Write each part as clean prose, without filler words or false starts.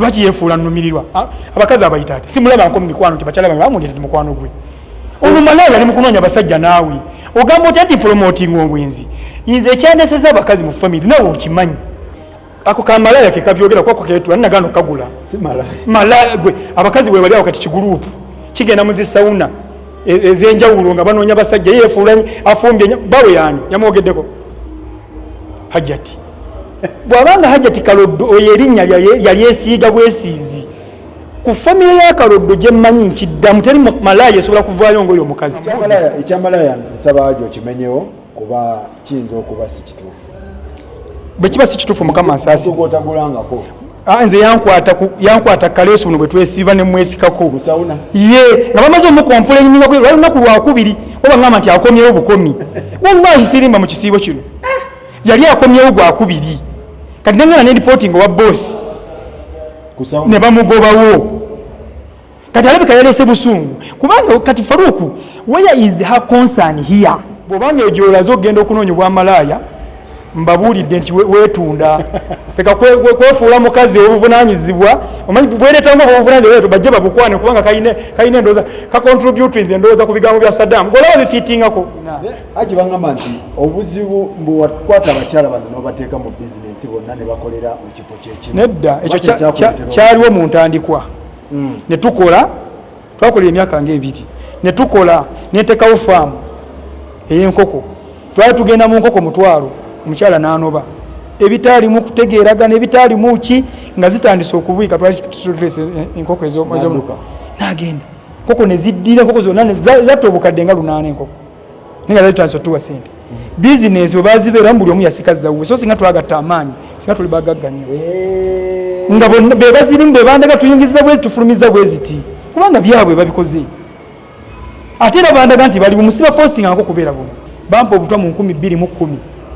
Lwaki yefuula nnumirirwa abakazi abayita ate simulaba nko mu mikwano nti bakyala bange bamundi nti mukwano gwe olumalaya ali mu kunoonya basajja naawe ogamba otya nti promoting obwenzi nze ekyaneseza abakazi mu family nawe okimanyi ako kamalaya ke kabyogera kwako keetula nagano kagula si malaya gwe abakazi bwe bali awo kati kigurupu kigenda mu zisauna ez'enjawulo nga banoonya basajja yeefuula afumbye bawe yani yamwogeddeko hajjati bwabanga hajjati kaloddo oyo erinnya yali esiiga bwesiizi ku famire ya kaloddo gye mmanyi nkiddamu teri malaya esobola kuvaayo ng'oyo omukazi ekyamalaya nsaba Hajji okimenyewo kuba kiyinza okuba si kituufu bwe kiba si kituufu mukama nsaasi otagulangako nze yankwata kaleeso buno bwe twesiiba ne mwesikako musauna ye nga bamaze omukompulenyinga lwali lunaku lwakubiri oba ngamba nti akomyewo bukomi wallahi sirimba mu kisiibo kino yali akomyewo gwakubiri kati nengana ne reporting wa boss ne bamugobawo kati alabika yalese busungu kubanga kati Faruku where is her concern here bobanga ejolazo ogenda okunoonya bwamalaya mbabuulidde nti weetunda leka kwefuula mukazi obuvunanyizibwa omanyi bwereetanga obuvunanyizibwa bajje babukwane kubanga kayina endowooza kacontributors endowooza ku bigambo bya Sadam ng'olaba bifiitingako Hajji bangamba nti obuzibu mbu wakwata abakyala bano n'obateeka mu bizinensi bonna ne bakolera mu kifo kyekimu nedda ekyo kyaliwo mu ntandikwa ne tukola twakola emyaka ng'ebiri ne tukola neteekawo faamu ey'enkoko twali tugenda mu nkoko mutwalo omukyala n'anoba ebitaalimu kutegeeragana ebitaalimu ki nga zitandise okubuika twali enkoko n'agenda nkoko ne ziddira enkoko zonna zatta obukadde nga 8 enkoko naye nga zitandise otuwa sente bizinensi bwe bazibeeramu buli omu yasikazza wuwe so singa twagatta amaanyi singa tuli bagagga nnyo nga be bazirimu be bandaga tuyingiza bwezi tufulumiza bweziti kubanga byabwe babikoze ate era bandaga nti bali bumusiba forcing ako kubeera buno bampa obutwa mu 2010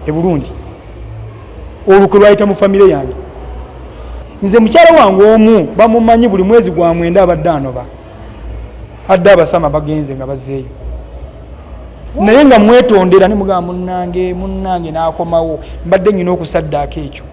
e Burundi olukwe lwayita mu famire yange nze mukyala wange omu bamumanyi buli mwezi gwa mwenda abadde anoba adde abasama bagenze nga bazzeeyo naye nga mwetondera ne mugamba munnange n'akomawo mbadde nnyina okusaddaako ekyo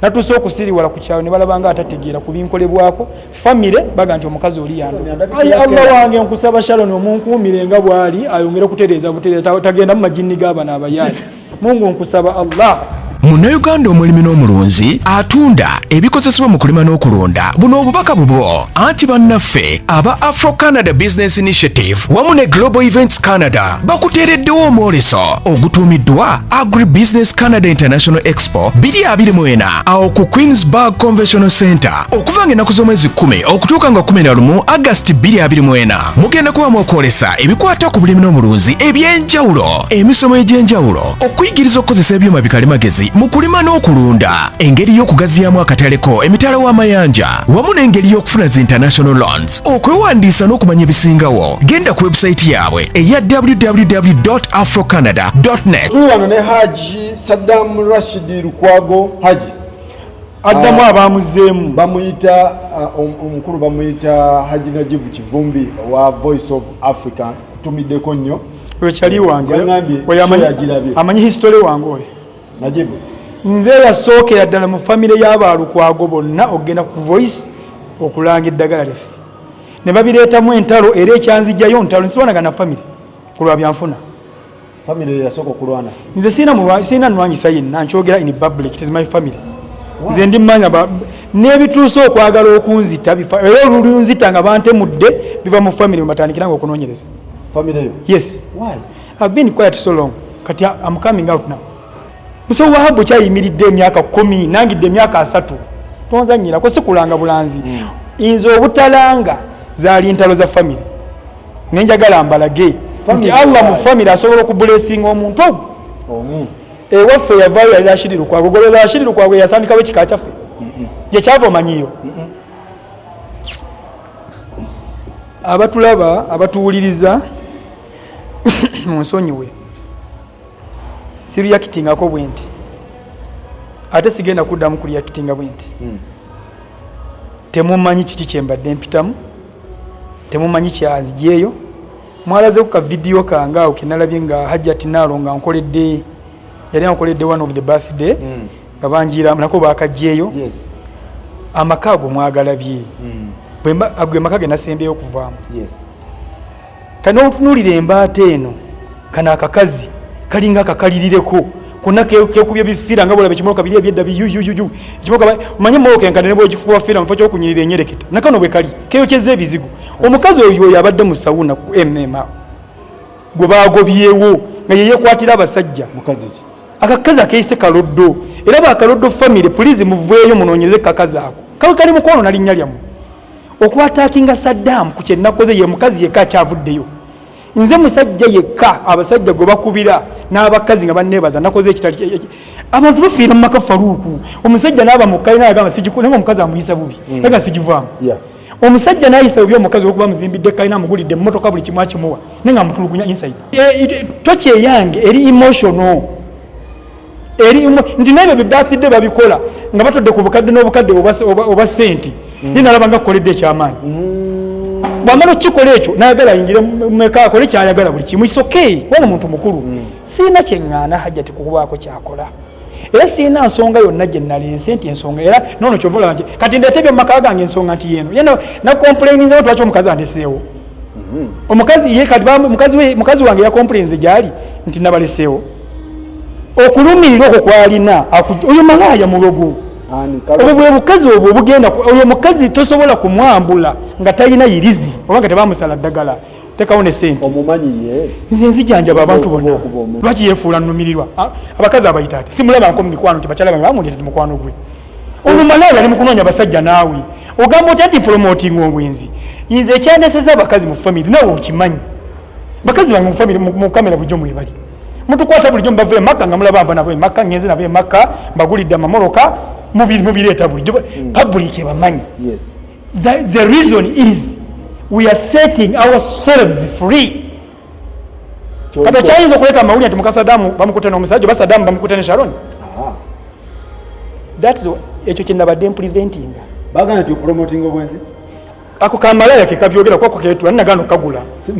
natuuse okusiriwala ku kyalo ne balabanga atategeera ku binkolebwako famire baga nti omukazi oli yano ayi Allah wange nkusaba Sharon omunkuumire nga bwali ayongere kutereeza butereeza tagenda mu majinni g'abana abayali Mungu nkusaba Allah. Munnayuganda omulimi n'omulunzi atunda ebikozesebwa mu kulima n'okulonda buno obubaka bubwo anti bannaffe aba Afro Canada Business Initiative wamu ne Global Events Canada bakuteereddewo omwoleso ogutuumiddwa Agri Business Canada International Expo 2024 awo ku Queensburg Convention Center okuva ng'ennaku z'omwezi 10 okutuuka nga 11 August 2024 mugenda kubamu okwolesa ebikwata ku bulimi n'omulunzi eby'enjawulo emisomo egy'enjawulo okuyigiriza okukozesa ebyuma bikalimagezi mu kulima n'okulunda engeri y'okugaziyamu akataleko emitala w'amayanja wamu n'engeri y'okufuna zi international loans okwewandiisa n'okumanya ebisingawo genda ku website yaabwe eya www.afrocanada.net. tuli wano ne Hajji Sadam Rashid Lukwago. Hajji addamu abaamuzeemu bamuyita omukulu bamuyita Hajji Najibu Kivumbi wa Voice of Africa tumiddeko nnyo wekyali wange amanyi history wange oyo Najibu nze yasookera ddala mu famire y'abalukwago bonna ogenda ku Voice okulanga eddagala lyaffe ne babireetamu entalo era ekyanzijjayo ntalo nsiwanagana famire ku lwa byanfuna famire yasooka okulwana nze siina nnwanyisa yenna nkyogera in public it is my family nze ndi mmanya n'ebituuse okwagala okunzita era olulunzita nga bantemudde biva mu famire mwe batandikiranga okunoonyereza famire yo. Yes. Why? I've been quiet so long. Kati I'm coming out now. Musawo Wahabu kyayimiridde emyaka 10 nangidde emyaka 3. Tonzanyira ko sikulanga bulanzi. Inzo obutalanga zaali ntalo za family. Nenjagala mbalage. Nti Allah mu family asobola okublessing omuntu ogwo. Waffe yavaayo yali Rashid Lukwago. Goloza Rashid Lukwago yasandikawo ekika kyaffe. Gye kyava manyiyo. Abatulaba abatuwuliriza munsonyiwe siriyakitingako bwenti ate sigenda kuddamu kuliyakitinga bwenti temumanyi kiki kyembadde mpitamu temumanyi kyanzijeeyo mwalaze ku kavidiyo kange awo kenalabye nga Hajjati Naalo nga nkoledde yali ankoledde one of the birthday nga banjiira nako baakajjeeyo amakago mwagalabye bwe makage nasembeyo okuvaamu kano otunulira embaata eno kana akakazi kalinga akakalirireko konna kekubya bifiira nga bulabe kimoka biri ebyedda biyuyuyuyu kimoka manye mwoke nkane nebo kifuwa fiira mfo kyokunyirira enyereketa nakano bwe kali keyokyeze ebizigo omukazi oyo yabadde mu sawuna ku MMA gwe baagobyewo nga yeyekwatira abasajja mukazi ki akakazi akeyise Kaloddo era ba Kaloddo family please muveeyo munoonyereze kakazi ako kali mukono na linnya lyamu okwatakinga Sadam ku kyennakoze ye mukazi yeka kyavuddeyo nze musajja yekka abasajja gwe bakubira n'abakazi nga bannebaza nakoze ekitali abantu bafiira mu maka Faruku omusajja n'aba mukayi n'agamba sijikule omukazi amuyisa bubi nga sijivaamu omusajja n'ayisa bubi omukazi okuba muzimbidde kayina amugulidde emmotoka buli kimu akimuwa nenga amutulugunya inside toki eyange eri emotional nti nebyo bibafidde babikola nga batodde ku bukadde n'obukadde oba senti ninalaba nga kukoledde ekyamaanyi bwamala okikola ekyo nayagala ayingire meka akole kyayagala buli kimu isokey wona muntu mukulu siina kyeŋŋaana Hajjati kukubaako kyakola era siina nsonga yonna gye nalense nti ensonga era nono kyova olaba nti kati ndeete ebyo mumaka gange ensonga nti yeeno yena nakomplaininzewo twaki omukazi andeseewo omukazi ye kati mukazi wange yakomplainze gyali nti nabaleseewo okulumirira okwo kwalina oyo malaaya mulogo obwo bwe bukazi obwo obugenda oyo mukazi tosobola kumwambula nga talina yirizi oba nga tebamusala ddagala tekawo ne sente omumanyiye nze nzijanjaba abantu bonna lwaki yeefuula nnumirirwa abakazi abayita ate simulaba nko mu mikwano nti bakyala bange bamuleeta mukwano gwe olumalaaya ali mu kunoonya basajja naawe ogamba otya nti promoting obwenzi nze ekyandeseza abakazi mu family nawe okimanyi bakazi bange mu family mu kamera bujjo mwebali mutukwata bulijjo mbava emaka nga mulaba mba nabo emaka ngenze nabo emaka mbagulidde amamoroka mubireeta bulijjo public ebamanyi the reason is we are setting ourselves free kati okyayinza okuleeta amawulire nti mukasadamu bamukute n'omusajja oba Sadamu bamukute ne Sharon that's ekyo kyenabadde preventing bagana nti promoting obwenzi ako kamalaya kekabyogera kwako keetula ninagano kagula si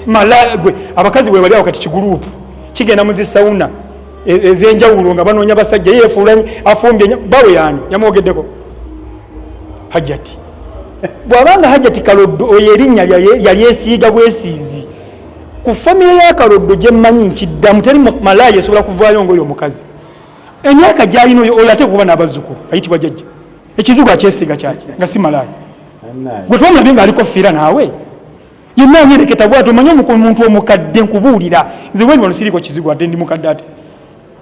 malaya gwe abakazi bwe bali awo kati kigurupu kigenda mu zisawuna ez'enjawulo nga banoonya basajja yeefuulanye afumbye bawe yaani yamwogeddeko Hajjati bw'abanga Hajjati Kaloddo oyo erinnya yali esiiga bwesiizi ku famire ya Kaloddo gye mmanyi nkiddamu teri malaaya esobola kuvaayo ng'oyo omukazi emyaka gy'alina oyo ate kuba n'abazzukulu ayitibwa jjajja ekizibu akyesiiga kyaki nga si malaaya gwe twamulabe ng'aliko fiira naawe yenna anyereketa bwati omanye omuntu omukadde nkubuulira nze wendi wano siriiko kizibu ate ndi mukadde ate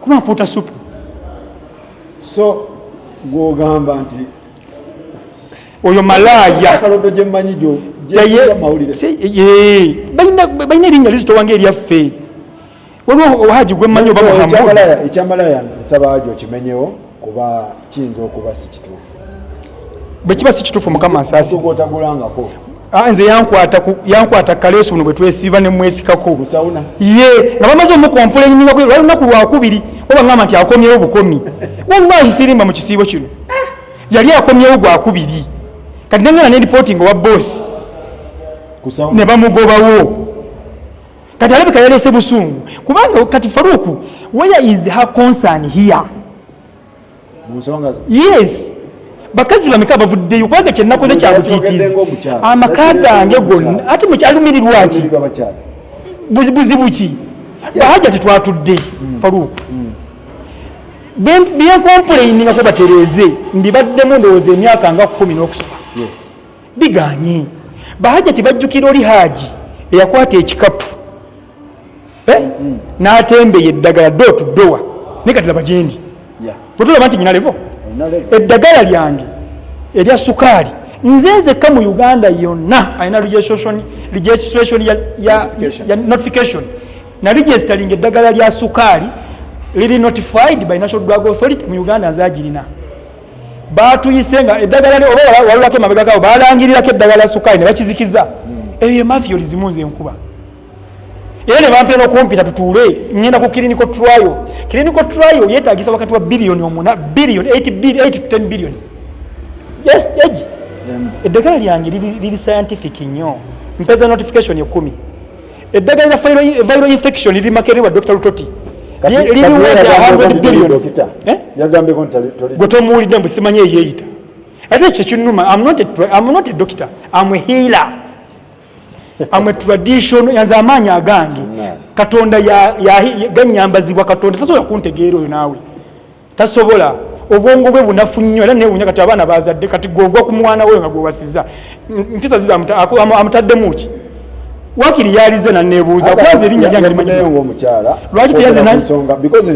kuba mpuuta supu so gw'ogamba nti oyo malaaya Kaloddo gye mmanyi gyo balina erinnya lizitowange eryaffe waliwo Hajji gwe mmanyi oba Muhammad ekyamalaaya nsaba Hajji okimenyewo kuba kiyinza okuba si kituufu bwe kiba si kituufu Mukama nsaasi gotagulangako nze yankwata kaleeso buno bwe twesiiba ne mwesikako busawuna ye nga bamaze omukompulenyinga lwali lunaku lwakubiri oba ngamba nti akomyewo bukomi wallahi sirimba mu kisiibo kino yali akomyewo gwakubiri kati nengana ne reporting owa boss ne bamugobawo kati alabika yaleese busungu kubanga kati Faruku where is her concern here yes bakazi bameka bavuddeyo kubanga kyennakoze kyabutiitiizi amaka gange gonna ate mukyalumirirwa ki buzibuzi buki bahajja tetwatudde Faruku byenkompulayiningako batereeze mbibaddemu ndowooza emyaka nga 10 n'okusoba biganye bahajja tibajjukira oli Hajji eyakwata ekikapu n'atembeya eddagala do to door naye kati laba gyendi bwetulaba nti nyina levo eddagala lyange erya sukaali nze nzekka mu Uganda yonna alina registration ya notification na registering eddagala lya sukaali liri notified by National Drug Authority mu Uganda nzagirina batuyise nga eddagala oba walulako emabega gawo balangirirako eddagala sukaali ne bakizikiza eyo emafiyo lizimunze enkuba era ne bampera okumpita tutuule ngenda ku clinical trial yeetaagisa wakati wa billion 8 to 10 billions yes egi eddagala lyange liri scientific nnyo mpeza notification 10 eddagala lya viral infection liri makererwa Dr. Lutoti liri worth 100 billions yagambeko gwe tomuwulidde mbu simanye eyeeyita ate ekyo kinnuma. I'm not a doctor, I'm a healer. I'm a traditional, yanze amaanyi agange Katonda ganyambazibwa Katonda tasobola kuntegeera oyo naawe tasobola. Obwongo bwe bunafu nnyo era neewunya kati abaana bazadde kati gogwa ku mwana we nga gwewasiza mpisa ziza amutaddemu ki wakiri yalize naneebuuza kwanza erinnya lyange limanyiwo omukyala lwaki teyaze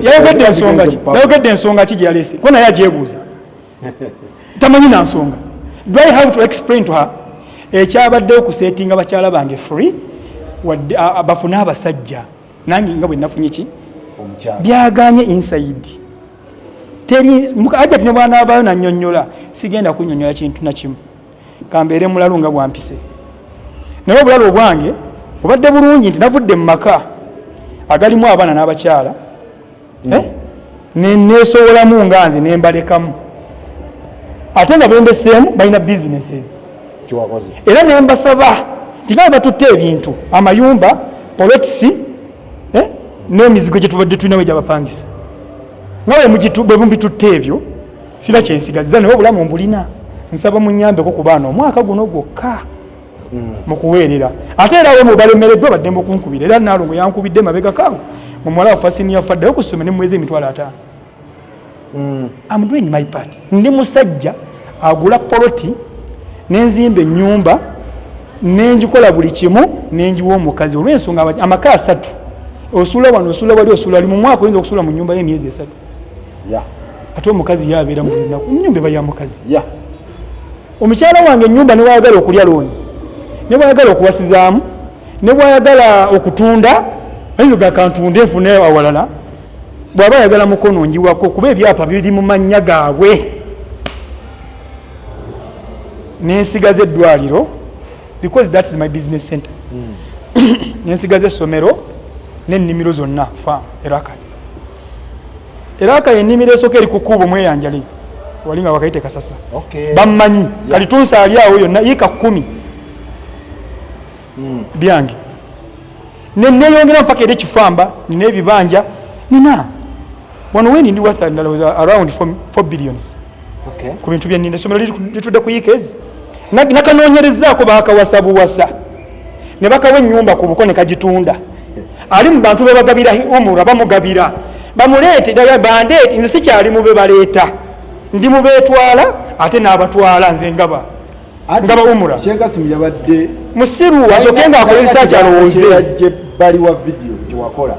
yayogedde ensonga ki gyeyalese ko naye agyebuuza tamanyi na nsonga. Do I have to explain to her ekyabaddewo kusetinga bakyala bange free bafune abasajja nange nga bwe nafunye ki byaganye inside teri ajja tine bwana abayo nanyonyola sigenda kunyonyola kintu na kimu kambeere mulalo nga bwampise naye obulalo bwange obadde bulungi nti navudde mu maka agalimu abaana n'abakyala neesowolamu nga nze nembalekamu ate nga bembeseemu balina businesses era nembasaba nti nga batutte ebintu amayumba polotisi n'emizigo gye tubadde tulina we gyabapangisa nawe bwe mubitutte ebyo sira kyensigaziza naye obulamu mbulina nsaba munyambeko ku baana omwaka guno gwokka mu kuweerera ate era we mubalemereddwa badde mukunkubira era Nalongo yankubidde mabega kawo mu muwala wa fasini yafaddeyo kusome ne mwezi emitwalo 5. I'm doing my part. Ndi musajja agula poloti nenzimba ennyumba nenjikola buli kimu nenjiwa omukazi olw'ensonga amaka 3 osula wano osula wali osula ali mu mwaka oyinza okusula mu nyumba y'emyezi 3 ate omukazi yabeera mu lunaku nnyumba eba ya mukazi omukyala wange ennyumba ne wayagala okulya looni ne wayagala okuwasizaamu ne wayagala okutunda ayinza gakantunde nfune awalala bw'aba ayagala mukono njiwako kuba ebyapa biri mu mannya gaabwe nensigaza eddwaliro because that is my business center nensigaza essomero n'ennimiro zonna fa eraka ennimiro esooka eri ku kkubo mweyanjale wali nga wakayite Kasasa bammanyi kali tunsaali awo yonna yiika 10 byange neyongera mpaka eri ekifamba nina ebibanja nina wano weni ndi worth around 4 billions ku bintu bya nina essomero litudde ku yiikezi nakanoonyerezaako baakawasabuwasa ne bakawa ennyumba ku buko ne kagitunda ali mu bantu bebagabira umura bamugabira bamuleete bandeete nze sikyali mube baleeta ndi mubeetwala ate n'abatwala nze ngaba umura Shenkasimu yabadde musiru asooke ng'akola research alowooze bali wa video gye wakola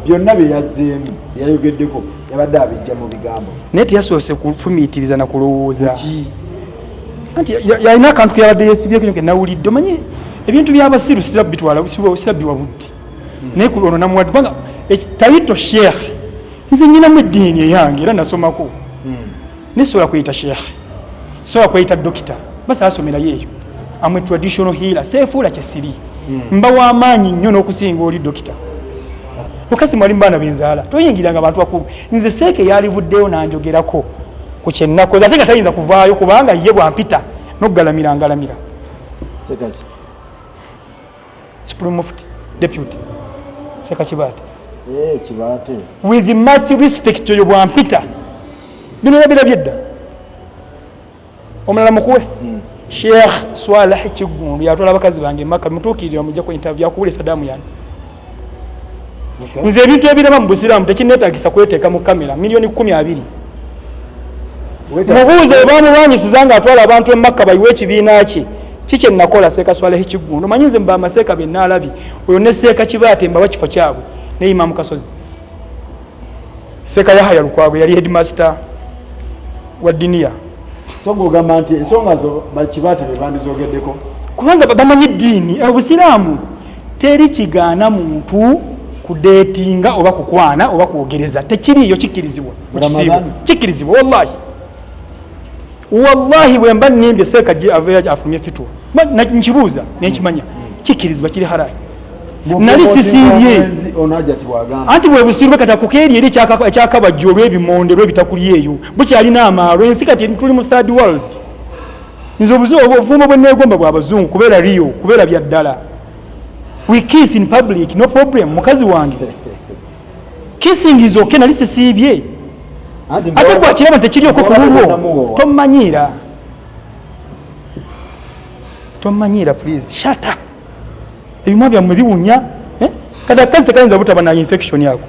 byonna bye yazzeemu byayogeddeko yabadde abijja mu bigambo naye teyasoose kufumiitiriza na kulowooza anti yalina akantu keyabadde yeesibyeko nyo kenawulidde omanyi ebintu by'abasiru sirabbiwa buddi naye ku ono namuwadde kubanga tayito sheekh nze nyinamu eddiini eyange era nasomako nesobola kweyita sheekh sobola kweyita dokita basa asomerayo eyo amwe traditional healer seefuula kyesiri mba w'amaanyi nnyo n'okusinga oli dokita Lukasi mwali mbana binzaala toyingiranga abantu bakulu nze seeke yalivuddeyo nanjogerako ku kyennakoze ate nga tayinza kuvaayo kubanga ye bwampita n'okgalamira ngalamira Sekaki Supreme Mufti Deputy Seka Kibaate Kibaate with much respect yo bwampita bino nabirabye dda omulala mukuwe Sheikh Swaleh Kigundu yatwala abakazi bange Makka mutuukirira mujja ku interview akubule Sadam yani nze ebintu ebiraba mu Busiraamu tekineetagisa kweteeka mu kamera milioni 12 mubuuze bamulwanyisiza nga atwala abantu e Makka bayiwe ekibiina kye kikye nakola Seeka Swaleh Kigundu manyi nze mba amaseeka be naalabye oyo ne Seeka Kibaate mbawa kifo kyabwe ne Imam Kasozi Seeka Yahya Lukwago yali headmaster wa Diniya gamba nti ensonga zo Kibaate be bandizogeddeko kubanga bamanyi eddiini Obusiraamu teri kigaana muntu kudetinga oba kukwana oba kuogereza tekiriyo kikirizibwa kikirizibwa wallahi bwemba nimbye Seeka aveya afumye fitwa nkibuuza nenkimanya kikirizibwa kiri harayi nali sisibye anti bwe busirwe kata kukeeri eri ekyakabajja olw'ebimonde lw'ebitakuli eyo bukyalina amaalo ensi kati tuli mu third world nze obuvumo bwe neegomba bw'abazungu kubeera riyo kubeera bya ddala we kiss in public no problem mukazi wange kissing is okay nali sisibye ate kwakiraba tekiri okwo kululwo tomanyira tomanyira please shut up ebimwa byammwe biwunya kati akazi tekayinza butaba na infection yako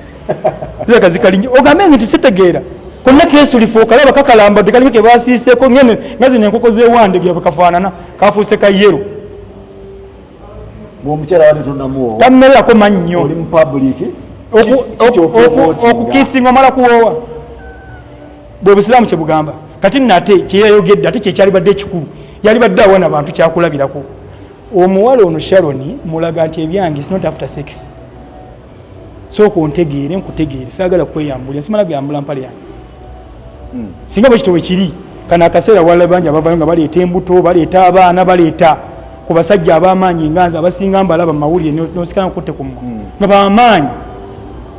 zile kazi kalingi ogamenge nti sitegeera konna kesu lifuuka laba kakalamba tekalimu ke basiiseeko ngene ngazi nenkoko zeewande bya bakafaanana kafuuse ka yero omukyala wali tonamuwo tammerako mannyo oli mu public okukisinga omala kuwoowa bwe busiraamu kye bugamba kati nate kyeyayogedde ate kyekyalibadde ekikulu yalibadde awana abantu kyakulabirako omuwala ono Sharon mulaga nti ebyange is not after sex sooka ontegeere nkutegeere saagala kweyambula nsimala geyambula mpale yange singa bwe kitowe kiri kana akaseera wala bangi abavayo nga baleeta embuto baleeta abaana baleeta ku basajja ab'amaanyi nganza abasinga mbalaba mu mawulire n'osikana kutte ku mmwa nga b'amaanyi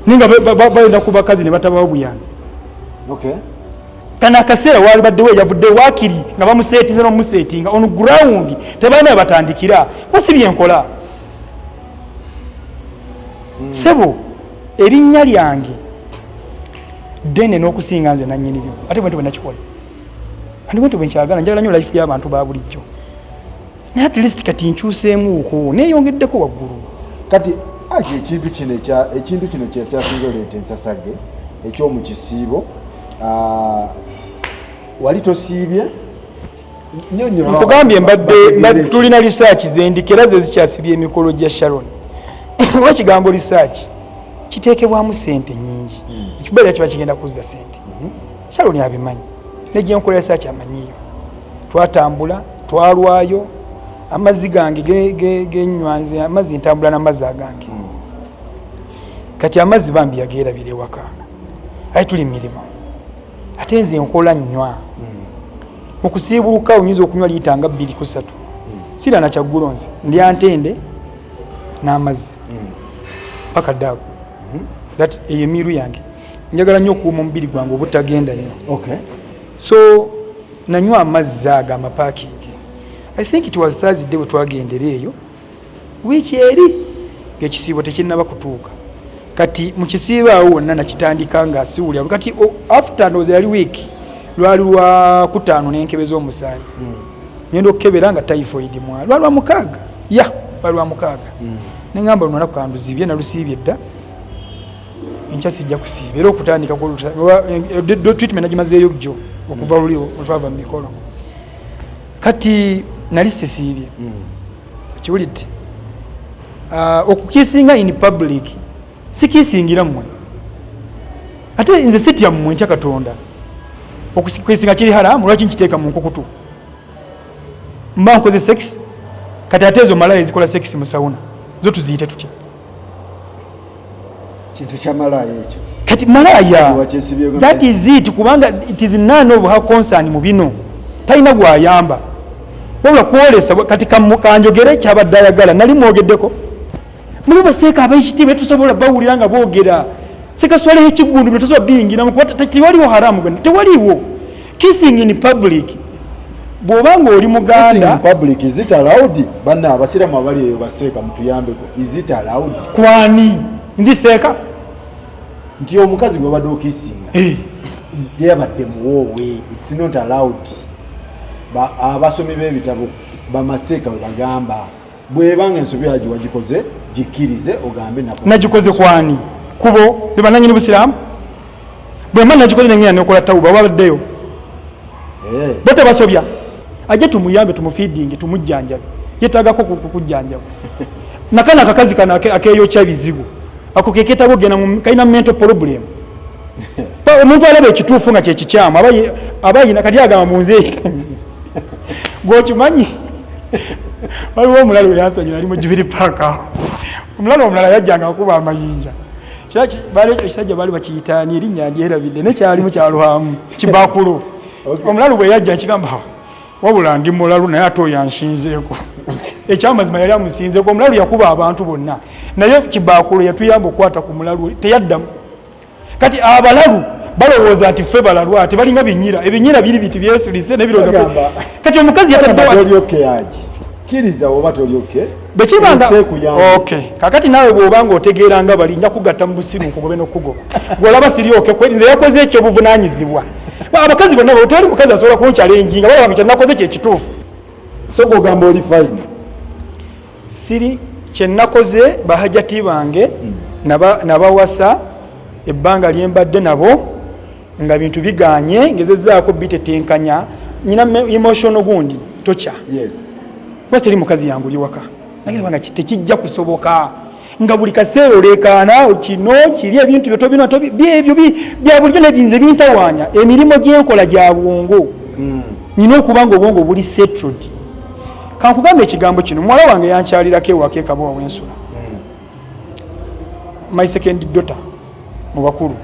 ninga balenda ku bakazi ne batabawo buyambi kana akaseera wali baddewo yavudde waakiri nga bamuseetinze n'omuseetinga on ground tebalina batandikira wasi byenkola sebo erinnya lyange ddene n'okusinga nze nannyiniryo ate bwe nakikola andi bwe nkyagala njagala nnyo life y'abantu ba bulijjo naye at least kati nkyuseemuuko neeyongeddeko waggulu kati ekintu kino kyasinze oleeta ensasage ekyomu kisiibo wali tosiibye nkugambye mbadde tulina research zendikera ze zikyasibye emikolo gya Sharon oba kigambo research kiteekebwamu sente nyingi ekibeera kiba kigenda kuzza sente Sharon abimanyi negyenkola research amanyiyo twatambula twalwayo amazzi gange genywanze amazzi ntambula n'amazzi agange kati amazzi bambi yageerabira ewaka aye tuli mirimo ate nze nkola nnywa okusiibuluka oyinza okunywa liita nga 2 ku 3 sira nakyaggulo nze ndya ntende n'amazzi paka daago that eyo emiru yange njagala nnyo okuuma omubiri gwange obutagenda nnyo so nanywa amazzi ago amapaakingi I think it was Thursday bwe twagendera eyo wiiki eri ng'ekisiibo tekinnaba kutuuka kati mu kisiibo awo wonna nakitandika nga siwulira kati after ndowooza yali wiiki lwali lwa kutaano n'enkebeza omusaayi ngenda okukebera nga typhoid mwali lwali lwa mukaaga lwali lwa mukaaga neŋŋamba luno naku kanduzibye nalusiibye dda enkya sijja kusiiba era okutandika treatment nagimazeeyo jjo okuva luli otwava mu mikolo kati nali sisiibye kiwulidde okukisinga in public sikisingira mmwe ate nze sitya mmwe nkya Katonda okukisinga kiri haramu lwaki nkiteeka mu nkukutu mba nkoze sex kati ate ezo malaya ezikola sex mu sauna zo tuziyite tutya kintu kya malaya ekyo kati malaya that is it kubanga it is none of her concern mu bino talina gwayamba wabula kwolesa kati kanjogere kyabadde ayagala nali mwogeddeko mubo baseeka abaikitiibwa tusobola bawulira nga boogera sekaswaleho ekigundu bye tusobola biyingiramu kuba tewaliwo haramu gonna tewaliwo kissing in public bw'obanga oli muganda public is it allowed banna abasiramu abali eyo baseeka mutuyambeko is it allowed kwani ndi seeka nti omukazi gwe badde okisinga yabadde muwoowe it's not allowed abasomi b'ebitabo bamaseeka bwe bagamba bwebanga ensobi yagiwa gikoze gikkirize ogambe nagikoze kwani kubo bebananyini busiraamu bwema nagikoze nengenda nokola tawuba babaddeyo bote basobya ajje tumuyambe tumufeeding tumujjanjabe yetagako kukujjanjaba nakana akakazi kana akeyokya bizibu ako keketabo gena kaina mental problem omuntu alaba ekituufu nga kyekikyamu abayina kati agamba munze gwokimanyi waliwo omulala weyasanyula ali mu Jubilee Park omulala omulala yajjanga akuba amayinja ekisajja baali bakiyitaani erinnya ndyerabidde nekyalimu kyalwamu kibakulo omulalu bwe yajja kigamba wabula ndi mulalu naye ate oyo anshinzeeko ekyamazima yali amusinzeeko omulalu yakuba abantu bonna naye kibakulo yatuyamba okukwata ku mulalu teyaddamu kati abalalu balowooza nti ffe balalwa tebalinga binyira ebinyira biri biti byesulise nebirowooza kati omukazi kiriza oba tolyoke bekibanga kakati naawe bw'obanga otegeeranga bali nja kugatta mu busiru nkugobe n'okugoba gw'olaba siryoke nze yakoze ekyo buvunaanyizibwa abakazi bonna tewali mukazi asobola kunkyalenjinga balaba nti nakoze kyekituufu so gw'ogamba oli fayini siri kyennakoze bahajjati bange nabawasa ebbanga lyembadde nabo nga bintu biganye ngezezzaako bitetenkanya nyina emotional gundi tocha basi mukazi yangu uli waka naye banga tekijja kusoboka nga buli kaseera olekaana kino kiri ebintu byo byebyo bya bulijjo nebinze bintawanya emirimu gyenkola gya bwongo nyina okubanga obwongo buli settled. Kankugambe ekigambo kino muwala wange yankyalirako ewaka Kabowa w'ensula my second daughter mu bakulu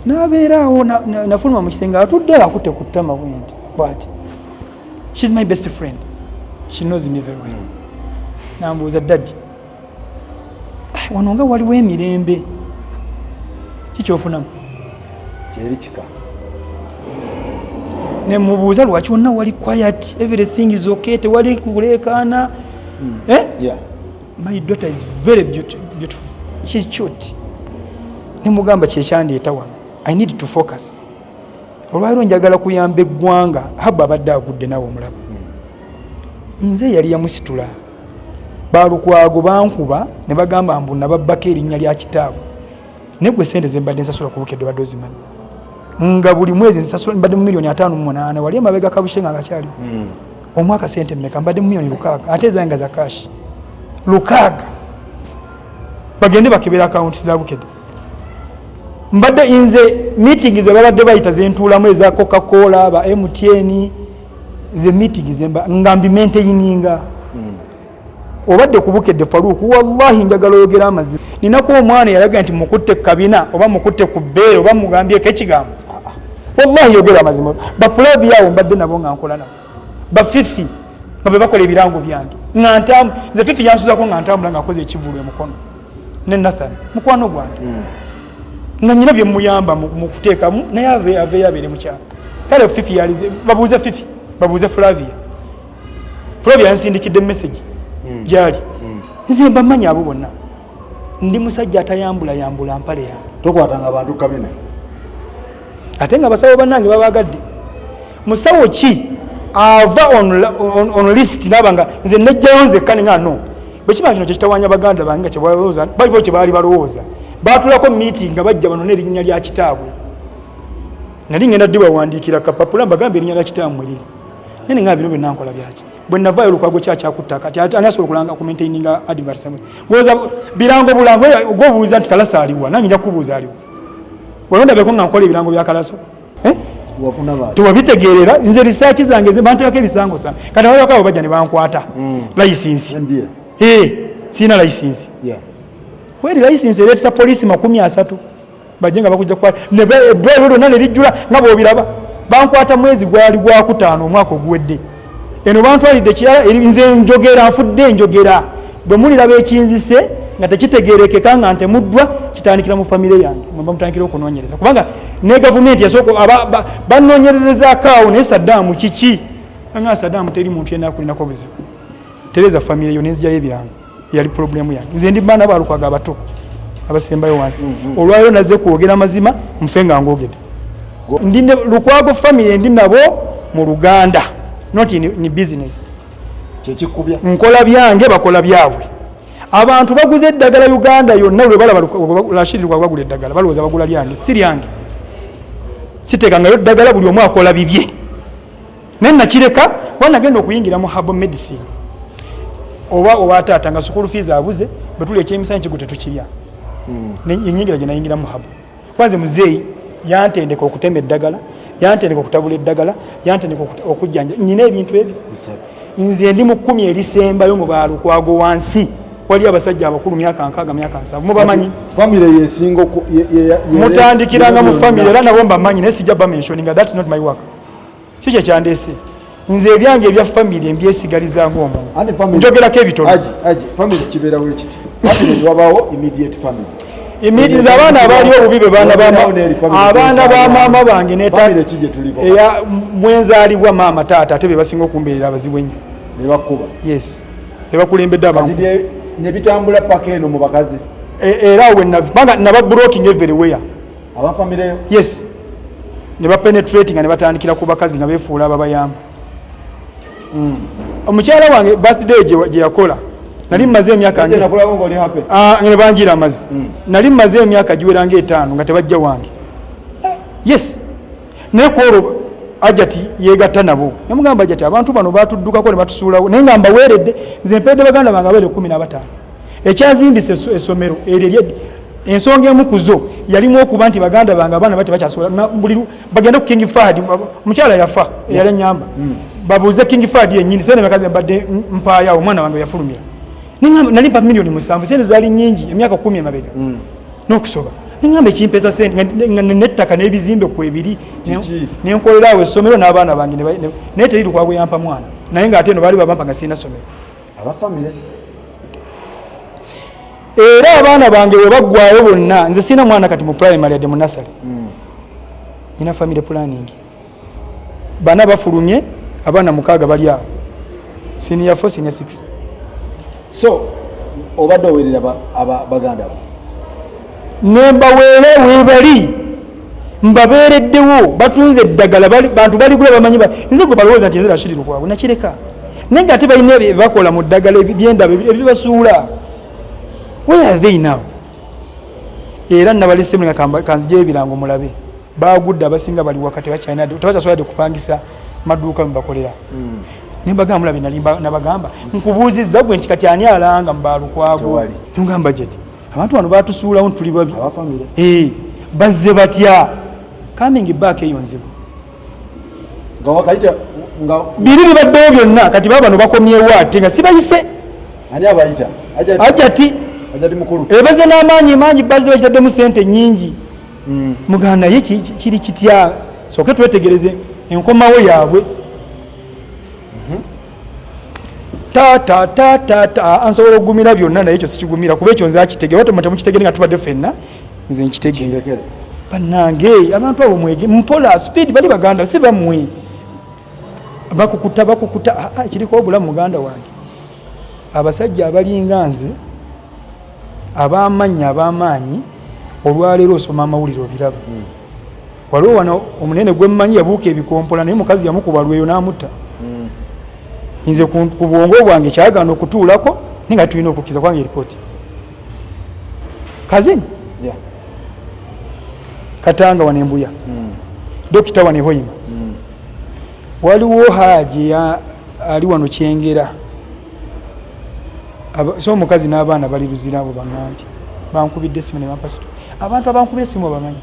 nabeeraawo nafuluma mu kisenge atudde akutte ku ttama bwendi but she's my best friend, she knows me very well. Nambuuza daddy wano nga waliwo emirembe kikyofunamu kyeri kika ne mubuuza lwaki wonna wali quiet, everything is okay, tewali kuleekaana. My daughter is very beautiful, she's cute. Ne mugamba kyekyandeeta wano, I need to focus. Olwaliro njagala kuyamba eggwanga. Haba abadde agudde nawe omulaba. Nze yali yamusitula balukwago bankuba ne bagamba mbu nababbako erinnya lya kitaabwe ne gwe sente ze mbadde nsasula ku Bukedde badde ozimanyi nga buli mwezi nsasula mbadde mu $5,800 wali amabega kabushenga akakyali omwaka sente mmeka mbadde mu $6,000 ate zange za cash $6,000 bagende bakebera account za Bukedde mbadde inze meeting ze babadde bayita zentuulamu eza Coca-Cola ba MTN ze meeting ze ngambi maintaininga obadde ku Bukedde Faruku wallahi njagala oyogera amazima ninako omwana yalaga nti mukutte kabina oba mukutte ku bbeere oba mugambye kekigambo wallahi yogera amazima bafulavi yawo mbadde nabo nga nkola nabo bafifi nga be bakola ebirango byange nga ntamu nze fifi yansuzako nga ntambula nga akoze ekivulu emukono ne Nathan mukwano gwange nga nyina bye muyamba mu kuteekamu naye ave yabeere mukyala kale fifi yalize babuuze Flavia yansindikidde message gyali nze mbamanyi abo bonna ndi musajja atayambula mpale yange tokwatanga abantu kabina ate nga basawo bannange babagadde musawo ki ava on list nabanga nze nejjayo nzekka nga no bwekiba kino kyekitawanya baganda bange kyebalowooza balibo kye baali balowooza baatulako meeting nga bajja bano n'erinnya lya kitaabwe nali ngenda ddi bawandiikira kapapula mbagambe erinnya lya kitaabwe liri nene nga bino byonna nkola byaki bwe navaayo Lukwago kyakyakutta kati ani asobola okulanga ku maintaininga advertisement goza birango bulango gobuuza nti Kalasa aliwa nange nja kubuuza aliwa walondabeko nga nkola ebirango bya Kalaso tewabitegeerera nze research zange banteekako ebisango sange kati abalako bajja ne bankwata license siina license kweri license ereetesa poliisi 30 bajje nga bakujja kukwata eddwaliro lyonna ne lijjula nga bw'obiraba bankwata mwezi gwali gwa 5 omwaka oguwedde eno bantwalidde kirala nze njogera nfudde njogera bwe muliraba ekinzise nga tekitegeerekeka nga ntemuddwa kitandikira mu famire yange mwemba mutandikira okunoonyereza kubanga ne gavumenti yasooka banoonyererezako awo naye Saddamu kiki nga Saddamu teri muntu yenna akulinako buzibu tereza famire yo nenzijyayo ebirango yali problemu yange nze ndi baana ba Lukwago abato abasembayo wansi olwaliro nazze kwogera mazima nfe nga ngogedde ndi Lukwago famire ndi nabo mu Luganda not in business kyekikubya nkola byange bakola byabwe abantu baguze eddagala Uganda yonna lwe balaba Rashid Lukwago bagula eddagala balowooza bagula lyange si lyange siteekangayo eddagala buli omu akola bibye naye nakireka wanagenda okuyingira mu herbal medicine oba taata nga school fees abuze betuli ekyemisanyi kigo tetukirya enyingira gye nayingira mu herbal kwanze muzeeyi yantendeka okutema eddagala yantendeka okutabula eddagala yantendeka okujjanja nyina ebintu ebyo nze ndi mu 10 erisembayo mu ba Lukwago wansi wali abasajja abakulu myaka 6 myaka 7 mubamanyi family yesingo mutandikiranga mu family era nabo mbamanyi naye sijja ba mentioning that's not my work si kye kyandeese nze ebyange ebya family mbyesigaliza ng'omuntu njogerako ebitono family kibeera wekiti family wabawo immediate family immediate abaana abali obubibe abaana ba maama bange eya mwenzaalibwa maama taata ate be basinga okumbeerera abazibu ennyo ne bakuba yes ne bakulembedde abantu ne bitambula paka eno mu bakazi era we naba blocking everywhere aba family yes ne ba penetrating ne batandikira ku bakazi nga beefuula ababayamba omukyala wange birthday gye yakola nali mmaze emyaka ngene banjira amazzi nali mmaze emyaka giwera nga 5 nga tebajja wange yes naye kwolwo ajati yegatta nabo namugamba ajati abantu bano batuddukako ne batusuulawo naye nga mbaweeredde nze mpedde baganda bange abeere 15 ekyazimbisa essomero eryo ensonga emu kuzo yalimu okuba nti baganda bange abaana bati bakyasobola buli bagenda ku King Fahd omukyala yafa eyali nyamba babuuze King Fahd yennyini sene bakaze mbadde mpaayawo omwana wange yafulumira nali mpa milioni 7 sente zaali nyingi emyaka 10 emabega n'okusoba ngamba ekimpesa sente nettaka n'ebizimbe ku ebiri nenkolerawo essomero n'abaana bange naye teri Lukwago yampa mwana naye ng'ate eno baali babampa nga sirina ssomero abafamile era abaana bange we baggwayo bonna nze sirina mwana kati mu primary yadde mu nasale nina family planning bana bafulumye abaana 6 bali awo senior 4 senior 6 so obadde owerera baganda bo nembaweere webali mbabeereddewo batunze eddagala bantu baligula bamanyi nze gwe balowooza nti nze Rashid Lukwago nakireka naye nga ate balina bakola mu ddagala ebyendaba ebibasuula where are they now era nabalese nga kanzigye ebirango mulabe bagudde abasinga bali wakati bakyalina tebakyasobola kupangisa maduuka mbakolera nembagamba mulabe nabagamba nkubuuzizza gwe nti kati ani alanga mba Lukwago ngamba jeti abantu bano batusuulawo tuli babi bazze batya coming back eyo nzibu biri bibaddewo byonna kati baba bano bakomyewo ate nga sibayise ajati mukulu ebaze n'amaanyi mangi bazze bakitaddemu sente nyingi muganda ye kiri kitya soke twetegereze enkomawo yaabwe ansobola okugumira byonna naye ekyo sikigumira kuba ekyo nze akitegera temukitegere nga tubadde ffenna nze nkitegere bannange abantu abo mwege mpola speed bali baganda si bamwe bakukuta kiriko obulamu muganda wange abasajja abalinga nze ab'amaanyi olwaleero osoma amawulire obiraba waliwo wano omunene gwe mmanyi yabuuka ebikompola naye mukazi yamukuba lweyo n'amutta nze ku bwongo bwange kyagana okutuulako ninga tulina okukkiriza kwange eripooti kazini Katanga wane Mbuya dokita wane Hoima waliwo HAJJI ali wano Kyengera so omukazi n'abaana bali luzira abo bangambi bankubidde essimu ne bampa sito abantu abankubidde essimu bamanyi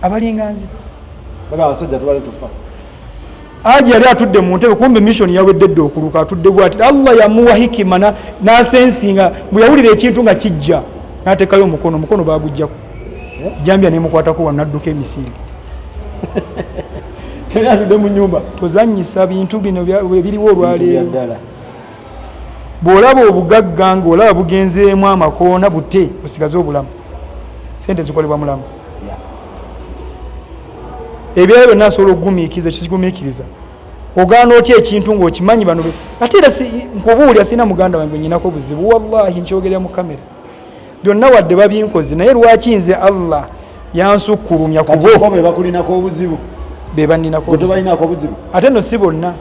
abalinga nze baga abasajja tubale tufa HAJJI yali atudde mu ntebe kumbe mission yawedde okuluka atudde bwati Allah yamuwa hikima n'asensinga bwe yawulira ekintu nga kijja n'ateekayo omukono bagujjako jambya nemukwatako wanadduka emisinde kale atudde mu nyumba tozanyisa bintu bino biriwo olwaleero bw'olaba obugagga ng'olaba bugenzeemu amakoona butte osigaze obulamu sente zikolebwa mulamu ebyalo byonna asobola okugumiikiriza kizigumiikiriza ogaana otya ekintu ng'okimanyi bano ate era nkubuulya sirina muganda wange nyinako buzibu wallahi nkyogerera mu kamera byonna wadde babinkoze naye lwaki nze Allah yansukkulumya kubo bebakulinako obuzibu bebaninako obuzibu ate no si bonna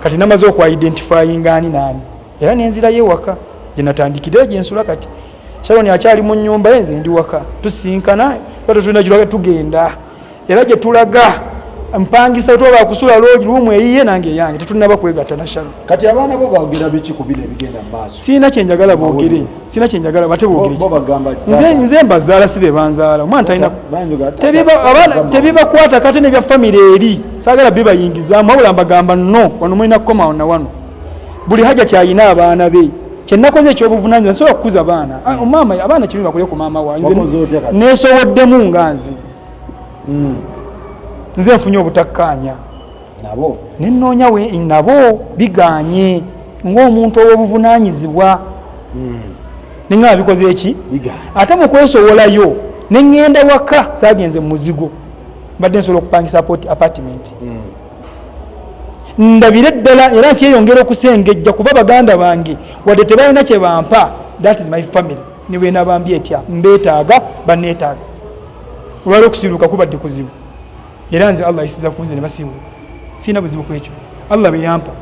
kati namaze okwa-identifyinga ani naani era nenzira yewaka gye natandikira gye nsula kati Sharon akyali mu nnyumba ye nze ndi waka tusinkana bato tulina kirwa tugenda era gye tulaga mpangisa tuba kusula loogi lumu eyiye nange yange tetunaba kwegatta na Sharon kati abaana bo baogera biki ku bino ebigenda mu maaso sina kyenjagala boogere sina kyenjagala bate boogere nze mbazaala sibe banzaala omwana talina tebibakwata kate ne bya famire eri saagala bibayingizaamu wabula mbagamba no wano mulina kukoma wonna wano buli HAJJI kyayina abaana be kyenakoze ekyobuvunaanyizibwa nsobola kukuza abaana omama abaana kibi bakole ku maama wange neesowoddemu nga nze nze nfunye obutakkaanya nabo nenoonya nabo biganye ng'omuntu ow'obuvunaanyizibwa neŋŋaba bikoze eki ate mu kwesowolayo neŋŋenda waka saagenze mu muzigo mbadde nsobola okupangisa apartment ndabire ddala era nkyeyongera okusengejja kuba baganda bange wadde tebalina kye bampa that is my family niwe nabambye etya mbeetaaga banneetaaga olwali okusibuka kubadde kuzibu era nze Allah isiza kunze ne basibuka sina buzibu kwekyo Allah beyampa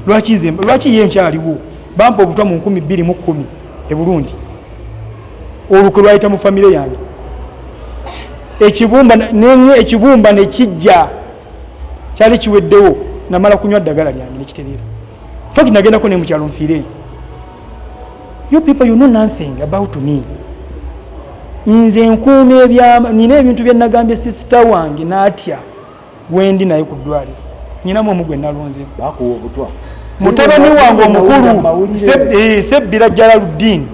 lwaki ye nkyaliwo bampa obutwa mu 2010 e Burundi olukwe lwayita mu famire yange ekibumba ne kijja kyali kiweddewo namala kunywa ddagala lyange nekitereera faki nagendako ne mukyalo nfiire. You people, you know nothing about me. Nze nkuuma ebyama, nina ebintu bye nagambye sister wange n'atya wendi naye ku ddwaliro nyinamu omugwe nalonze bakuwa obutwa mutabani wange omukulu Sebbira Jalaluddin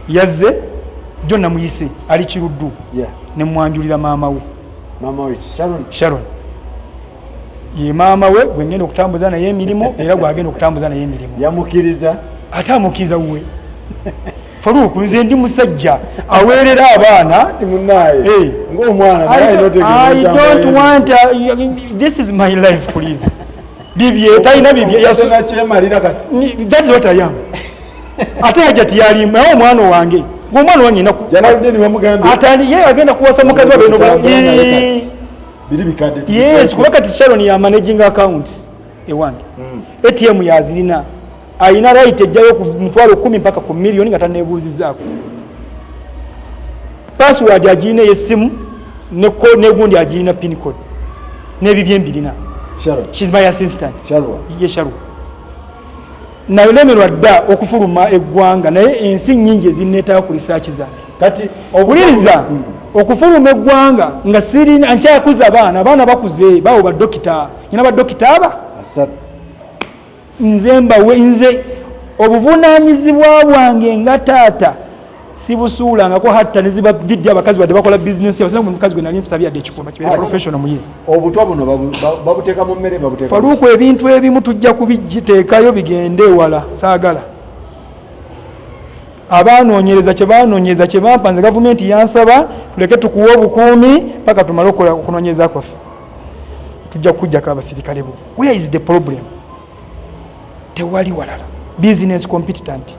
yazze jo namuyise ali Kiruddu ne mwanjulira maama we Sharon ye maama we gwe ngenda okutambuza naye emirimu era gwagenda okutambuza naye emirimu yamukiriza ate amukiriza wuwe Faruku nze ndi musajja aweerera abaana ng'omwana I don't want this is my life please bibye talina bibye that's what I am ate hajjati yali omwana wange ng'omwana wange atandi ye agenda kuwasa mukazi wa beno yes kuba kati Sharon ya managing accounts ewange ATM yazirina ayina right ejjayo ku mutwalo 10 mpaka ku million nga tanebuuzizaako password agine yesimu ne gundi agine pin code nebibye mbirina Sharon she's my assistant Sharon na yulemerwa dda okufuluma eggwanga naye ensi nnyingi ezinneta ku research zange kati obuliriza okufuluma eggwanga nga sirina nkyakuza abaana bakuze bawo badokita nyina badokita aba nze obuvunaanyizibwa bwange nga taata sibusuulangako hatta neziba video abakazi wadde bakola bizinesi abasanga omukazi gwe nali mpusabye adde ekikoma kibeera professional muye obutwa buno babuteeka mu mmere Faruku ebintu ebimu tujja kubiteekayo bigende ewala saagala abanoonyereza kye bampa nze gavumenti yansaba tuleke tukuwa obukuumi paka tumale okunoonyereza kwaffe tujja kujjako abasirikale bo. Where is the problem? Tewali walala business competent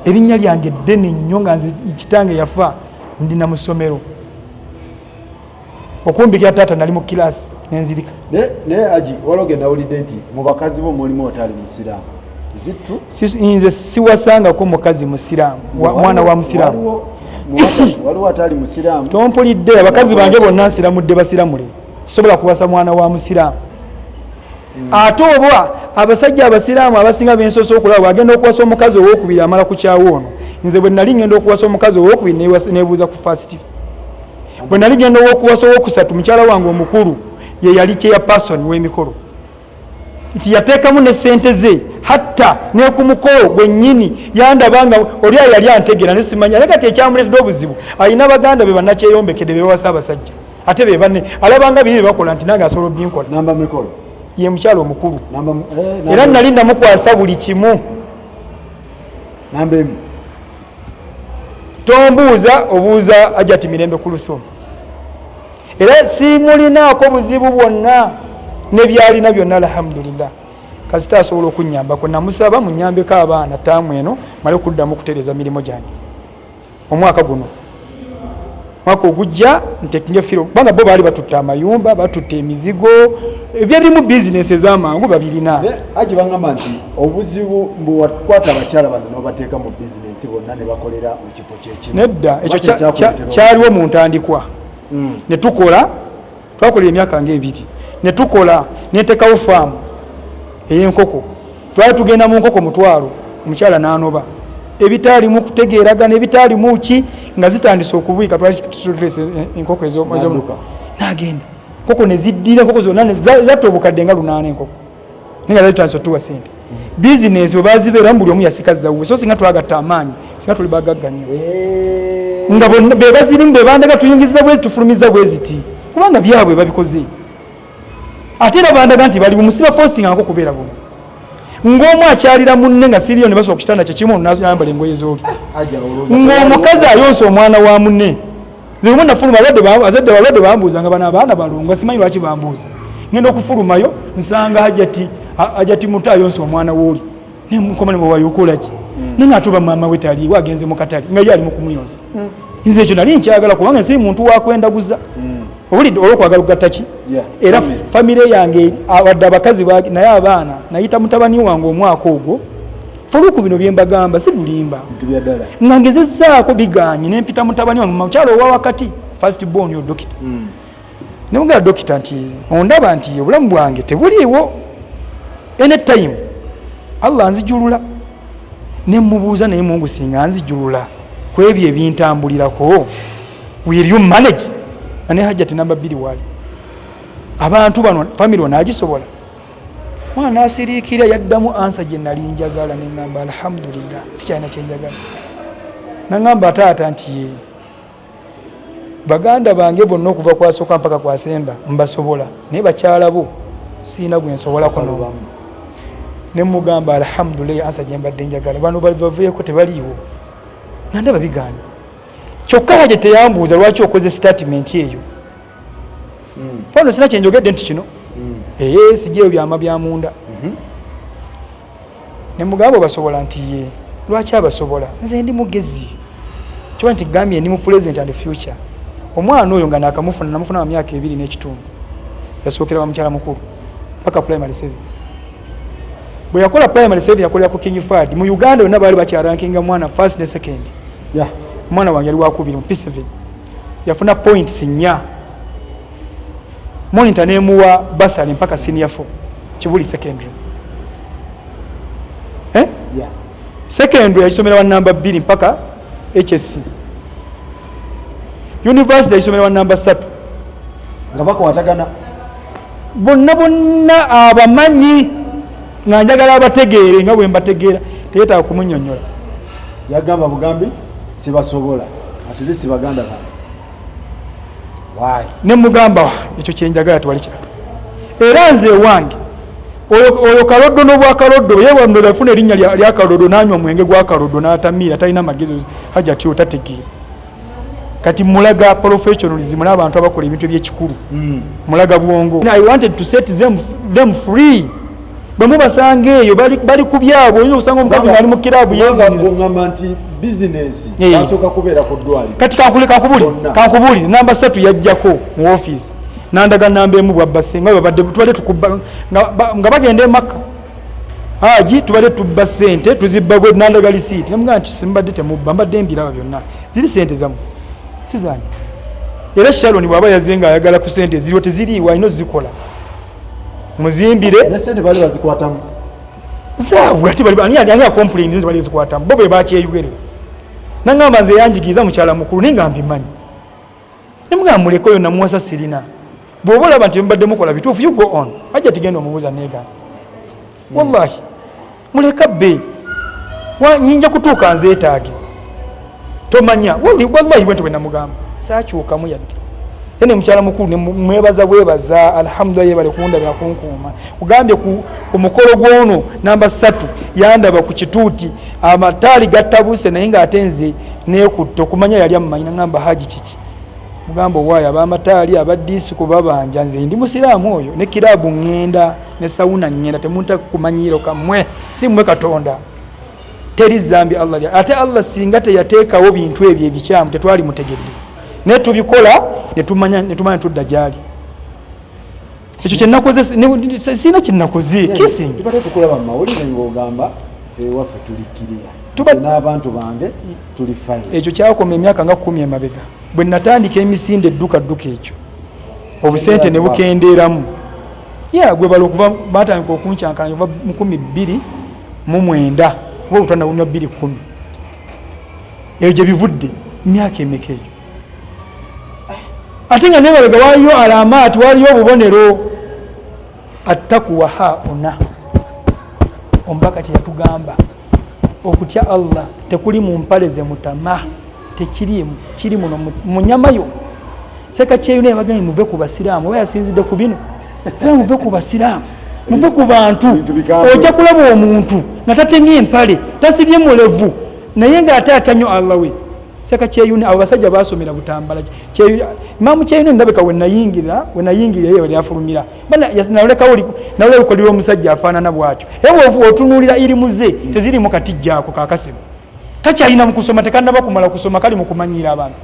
erinnya lyange ddene nnyo nga nze kitange yafa ndi na musomero okumbikira taata nali mu kilasi nenzirika ne aji walogenda ulidde nti mu bakazi bo mulimu otali musiraamu nze siwasangako mukazi musiraamu mwana wa musiraamu waliwo atali musiraamu tompulidde abakazi bange bonna nsiramudde basiramule sisobola kuwasa mwana wa musiraamu ate oba abasajja abasiraamu abasinga bensoose okulaba bwagenda okuwasa omukazi owokubiri amala ku kyawo ono nze bwe nali ngenda okuwasa omukazi owokubiri nebuuza ku fasiti bwe nali genda okuwasa owokusatu mukyala wange omukulu ye yali chairperson w'emikolo nti yateekamu ne ssente ze hatta ne ku mukolo gwennyini yandabanga oli ayo yali antegera ne simanya naye kati ekyamuleetedde obuzibu alina baganda be bannakyeyombekedde bewasa abasajja ate be banne alabanga biri bebakola nti nange asobola obbinkola namba mikolo ye mukyalo omukulu era nali namukwasa buli kimu namba emu tombuuza obuuza ajati mirembe ku lusomo era simulinaako buzibu bwonna nebyalina byonna alhamdulillah kasita asobola okunyambako namusaba munyambeko abaana taamu eno male okuddamu okutereeza mirimu gyange omwaka guno mwaka ogujja ntekinga firo kubanga bo baali batutta amayumba batutta emizigo ebyalimu bizinesi ez'amangu babirina aji bangamba nti obuzibu mbuwakwata abakyala bano nobateeka mu bizinesi bonna ne bakolera mu kifo kyekimu nedda ekyo kyaliwo mu ntandikwa ne tukola twakola emyaka nga 2 ne tukola neteekawo faamu ey'enkoko twali tugenda mu nkoko mutwalo omukyala n'anoba ebitaalimu kutegeeragana ebitaalimu ki nga zitandise okubuika twali tutulese enkoko n'agenda enkoko ne ziddira enkoko zonna zatta obukadde nga 8 enkoko naye nga zitandise otuwa sente bizinesi bwe bazibeeramu buli omu yasikazza wuwe so singa twagatta amaanyi singa tuli bagagga nnyo nga be bazirimu be bandaga tuyingiza bwezi tufulumiza bweziti kubanga byabwe babikoze ate era bandaga nti bali bumusiba fosingako kubeera bumu ng'omu akyalira munne nga siriyo ne basobola ku kitanda kyekimu nayambala engoye z'oli ng'omukazi ayonsa omwana wa munne nze lumu nafuluma azadde balwadde bambuuzanga bano abaana balongo simanyi lwaki bambuuza ngenda okufulumayo nsanga hajjati muto ayonsa omwana w'oli nenkoma ne bwewayukulaki naye atuba maama we taliiwo agenze mu katale nga ye ali mu kumuyonsa nze ekyo nali nkyagala kubanga nsi muntu wakwendaguza obulidde olwokwagala okugatta ki era famire yange wadde abakazi naye abaana nayita mutabani wange omwaka ogwo fuluku bino byembagamba si bulimba nga ngezezzaako biganye nempita mutabani wange mukyalo owa wakati first born yo dokita nemugala dokita nti ondaba nti obulamu bwange tebuliiwo anytime Allah nzijulula nemubuuza naye Mungu singa nzijulula kwebyo ebintambulirako will you manage ane hajjati namba 2 wali abantu bano family onagisobola mwana asirikira yaddamu ansa gye nali njagala neŋŋamba alhamdulillah sikyalina kyenjagala naŋŋamba taata nti ye baganda bange bonna okuva kwasooka mpaka kwasemba mbasobola naye bakyala bo siina gwe nsobolako n'obamu ne mugamba alhamdulillah ansa gye mbadde njagala bano baveeko tebaliiwo nga ndaba biganye kyokka gye teyambuuza lwaki okoze statement eyo fano sina kyenjogedde nti kino sijeyo byama bya munda ne mugamba basobola nti ye lwaki abasobola nze ndi mugezi kiba nti gambye ndi mu present and future omwana oyo nga namufuna mu myaka 2 n'ekitundu yasookera bamukyala mukulu paka primary 7 bwe yakola primary 7 yakolera ku King Fahd mu Uganda yonna baali bakyarankinga mwana first ne second mwana wange ali wakubiri mu P7 yafuna points 4 monitor nemuwa basali mpaka senior 4 Kibuli secondary secondary yasomera wa number 2 mpaka HSC university yasomera wa number 3 nga bako watagana bonna abamanyi nga njagala abategeere nga bwe mbategeera teyetaaga kumunnyonnyola yagamba bugambi sibasobola ate lisi baganda ba why ne mugamba ekyo kyenjagala tuwalikira era nze wange oyo kaloddo n'obwakaloddo yewa ndo yafuna erinnya lya kaloddo n'anywa mwenge gwa kaloddo n'atamiira talina magezi hajja ati otategeera kati mulaga professionalism n'abantu abakola ebintu ebyekikulu mulaga bwongo I wanted to set them free bwe basange eyo bali ku byabo oyinza okusanga omukazi ng'ali mu kiraabu yengamba nti business asooka kubeera ku ddwaliro kati kankubulire namba 3 yajjako mu office nandaga namba emu bwabase nga babadde tubadde tukubba nga bagenda e Makka HAJJI tubadde tubba ssente tuzibba bwe nandaga lisiiti namugamba nti simbadde temubba mbadde mbiraba byonna ziri ssente zamu si zange era Sharon bw'aba yazenga ayagala ku ssente ziriwo teziriiwa alina ozikola muzimbire nesente bali bazikwatamu zaabwe ati bali ani complain bali zikwatamu bo bwe bakyeyugerera nangamba nze yanjigiza mukyala mukulu ninga mbimanyi nemugamba muleko yo namuwasa sirina bw'oba olaba nti mbadde mukola bituufu you go on ajja tigenda omubuuza neega wallahi muleka bbe nyinja kutuuka nzeetaage tomanya wallahi bwentwe bwe namugamba saakyukamu yadde ene mukyala mukulu mwebaza bwebaza alhamdulillah yebale kundabira kunkuuma ugambye ku mukolo gwono namba 3 yandaba ku kituuti amataali gattabuse naye ng'atenze neekutta okumanya yali amumanyina ngamba HAJJI kiki mugamba owaayo abamataali abaddiisi kubabanja nze ndi musiraamu oyo ne kiraabu ŋŋenda ne sawuna ŋŋenda temunta kumanyiiro kammwe si mmwe Katonda teri zambi Allah ate Allah singa teyateekawo bintu ebyo ebikyamu tetwali mutegedde ne tubikola netumanya tudda gyali ekyo kyenakoze sina kyenakoze kissing tubadde tukulaba mu mawulire ng'ogamba ffe waffe tulikkirira n'abantu bange tuli fine ekyo kyakoma emyaka nga 10 emabega bwe natandika emisinde edduka ekyo obusente ne bukendeeramu gwe bali okuva batandika okunkyankana kuva mu 2009 kuba olutanda bunywa 2010 eyo gye bivudde emyaka emeka egyo ate nga nebalaga waliyo alamaati waliyo obubonero attakuwa hauna omubaka kye yatugamba okutya Allah tekuli mu mpale ze mutama tekirimu kiri muno mu nyama yo seka kyeyo naye bagambye muve ku basiraamu oba yasinzidde ku bino muve ku basiraamu muve ku bantu ojja kulaba omuntu nga tatemye empale tasibye mulevu naye ng'ate atanyo Allah we seka kyeyune abo basajja basomera butambala imamu kyeyune ndabeka we nayingirira yewe yafulumira bana naleka ukolira omusajja afaanana bwatyo ewe otunulira irimuze teziri mu katijjako kakasimu takyalina mu kusoma tekannaba kumala kusoma kali mu kumanyira abantu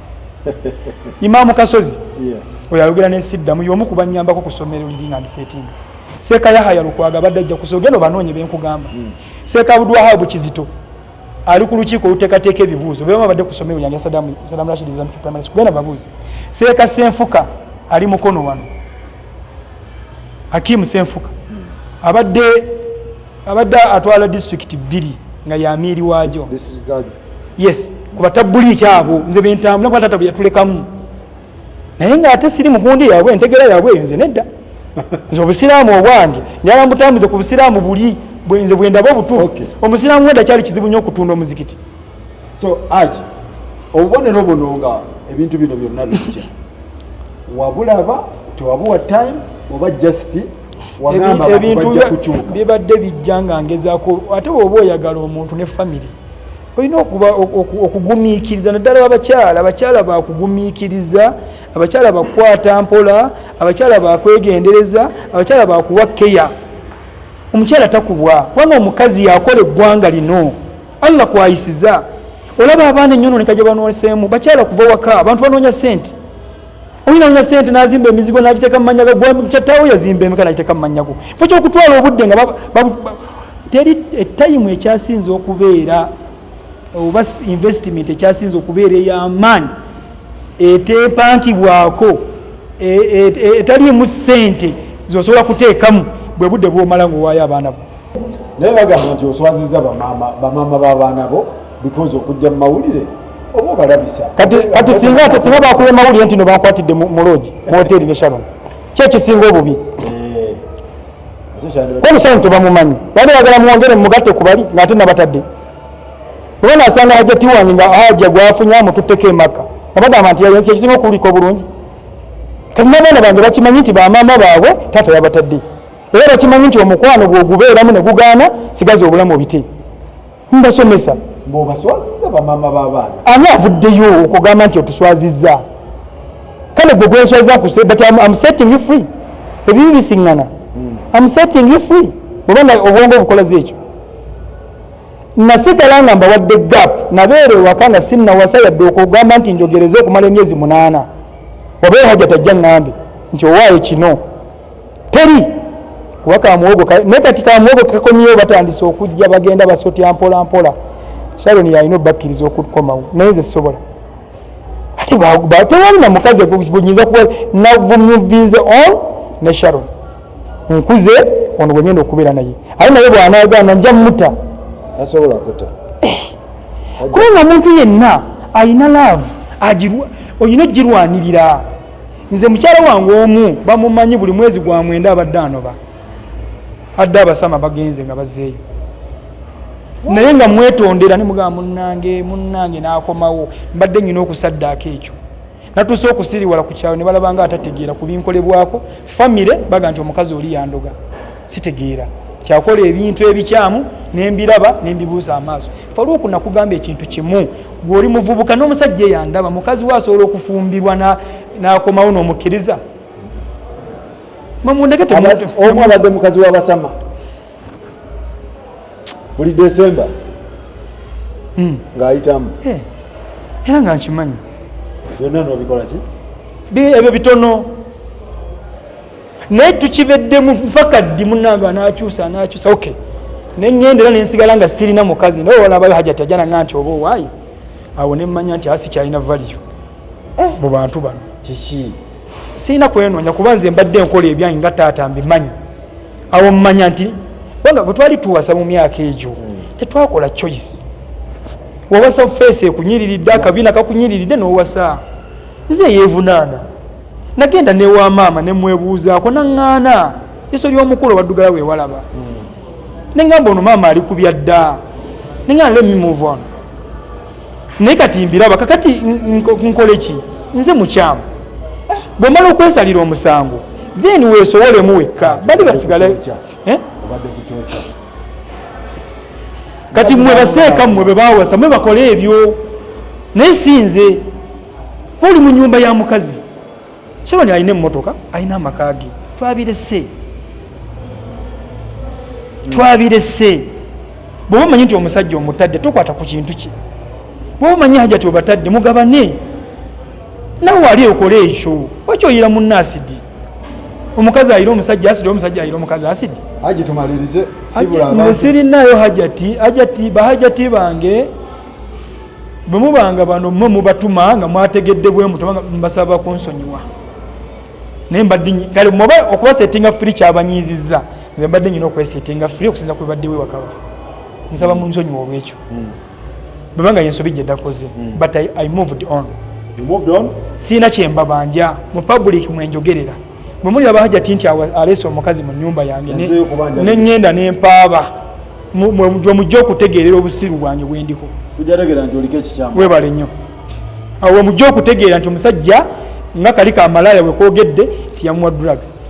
imamu Kasozi oyayogera n'ensiddamu y'omu ku bannyambako ku ssomero liri and setting Seeka Yahaya Lukwago abadde ajja kusogenda banoonye benkugamba Seeka Abdulwahab Kizito ali ku lukiiko oluteekateeka ebibuuzo bema badde ku ssomero lyange Sadam Rashid Islamic Primary School genda babuuze Seeka Senfuka ali mukono wano Hakim Senfuka abadde atwala district 2 nga yamiiri waajo yes kuba tabuliki abo nze bentambula kwa tata yatulekamu naye nga ate siri mugundi yaabwe entegera yaabwe nze nedda nze obusiraamu obwange njala mbutambuze ku busiraamu buli bwenze bwendaba obutuufu omusiraamu wenda kyali kizibu nnyo okutunda omuzikiti so Haji obubonero buno nga ebintu bino byonna bijja wabulaba tewabuwa time oba just ebintu bibadde bijja nga ngezaako ate bw'oba oyagala omuntu ne family olina okuba okugumiikiriza naddala abakyala bakugumiikiriza abakyala bakwata mpola abakyala bakwegendereza abakyala bakuwa keya omukyala takubwa kubanga omukazi yakola eggwanga lino Allah kwayisiza olaba abaana ennyo ne kajja banooseemu bakyala kuva waka abantu banoonya ssente oyinoonya ssente n'azimba emizigo n'agiteeka mu mannya go kyatawo yazimba emeka n'agiteeka mu mannya go fo kyokutwala obudde nga teri etayimu ekyasinze okubeera oba investment ekyasinze okubeera ey'amaanyi etepankibwako etaliimu ssente zosobola kuteekamu bwe budde bw'omala ng'owaayo abaana bo naye bagamba nti oswazizza bamaama b'abaana bo because okujja mu mawulire oba obalabisa kati singa bakuba mawulire nti no bankwatidde mu lodge mu hoteri ne Sharon kyekisinga obubi omusani tebamumanyi bali bagala mwongere mugatte ku bali ng'ate nabatadde Ubona asanga hajjati wange nga hajja gwafunya mututteko emaka abagamba nti yayenze ekisinga okuliko bulungi kati n'abaana bange bakimanyi nti bamaama baabwe taata yabatadde era bakimanyi nti omukwano gwogubeeramu ne gugaana sigaza obulamu obite mbasomesa bw'obaswazizza bamaama b'abaana ani avuddeyo okugamba nti otuswazizza kale gwe gwenswaziza nkuse but I'm setting you free ebibi bisiŋŋana I'm setting you free bwobanga obwongo obukolaze ekyo nasigala nga mbawadde gap nabeere waka nga sinnawasa yadde okugamba nti njogereze okumala emyezi 8 obeera hajja tajja ŋŋambe nti owaayo kino teri kuba kamuwogo naye kati kamuwogo kakomyewo batandise okujja bagenda basotya mpola mpola Sharon yalina obbakkiriza okukomawo naye nze sisobola ate tewali na mukazi bunyinza kuba navumyuvinze on ne Sharon nkuze ono bwenyenda okubeera naye ali naye bw'anaagaana nja mmuta asobola kuta kubanga omuntu yenna alina laavu olina ogirwanirira nze mukyala wange omu bamumanyi buli mwezi gwa 9 abadde anoba adde abasama bagenze nga bazzeeyo naye nga mwetondera ne mugamba munnange n'akomawo mbadde nnyina okusaddaako ekyo natuuse okusiriwala ku kyalo ne balabanga atategeera ku binkolebwako famire baga nti omukazi oli yandoga sitegeera kyakola ebintu ebikyamu nembiraba nembibuusa amaaso faluku nakugamba ekintu kimu gw'oli muvubuka n'omusajja yandaba mukazi we asobola okufumbirwa n'akomawo n'omukkiriza mamundeke omu abadde mukazi w'abasama buli Desemba ng'ayitamu era nga nkimanyi byonna n'obikola ki ebyo bitono naye tukibeddemu mpaka ddi munnange anakyusa okay neŋŋendera nensigala nga sirina mukazi naye olabayo hajjati ajanaŋŋa nti oba owaayi awo nemmanya nti asi kyalina valiyo mu bantu bano kiki sirina kwenoonya kuba nze mbadde enkola ebyange nga taata mbimanyi awo mmanya nti banga bwe twali tuwasa mu myaka egyo tetwakola choice wawasa feesi ekunyiriridde akabiina kakunyiriridde n'owasa nze yeevunaana nagenda newa maama nemwebuuzaako naŋŋaana yeso ly'omukulu waddugala weewalaba neŋŋamba ono maama ali ku byadda neŋŋamba let me move on naye kati mbiraba kakati nkole ki nze mukyamu bwe mala okwesalira omusango then weesobolemu wekka bali basigala kati mmwe baseeka mmwe be baawasa mmwe bakole ebyo naye si nze oli mu nnyumba ya mukazi Sharon alina emmotoka alina amaka ge twabirese bw'oba omanyi nti omusajja omutadde tokwata ku kintu kye bw'oba omanyi hajjati obatadde mugabane nawe wali okole ekyo lwaki oyira munna asidi omukazi ayira omusajja asidi omusajja ayira omukazi asidi Haji tumalirize nze sirinayo hajjati bahajjati bange bwe mubanga bano mmwe mubatuma nga mwategedde bwe mutuma mbasaba kunsonyiwa naye mbadde kale muba okuba settinga free kyabanyiizizza nze mbadde nyina okwesettinga free okusinza ku badde we wakaba nsaba munsonyiwa olwekyo bwebanga yensobi gye dakoze but I moved on. You moved on? Sina kyembabanja mu public mwenjogerera bwe muli abahajjati nti aleese omukazi mu nnyumba yange neŋŋenda n'empaaba mujja okutegeerera obusiru bwange bwe ndiko tujategera nti oliko ekikyamu webale nnyo awo mujja okutegeera nti omusajja nga kali ka malaya bwe koogedde nti yamuwa drugs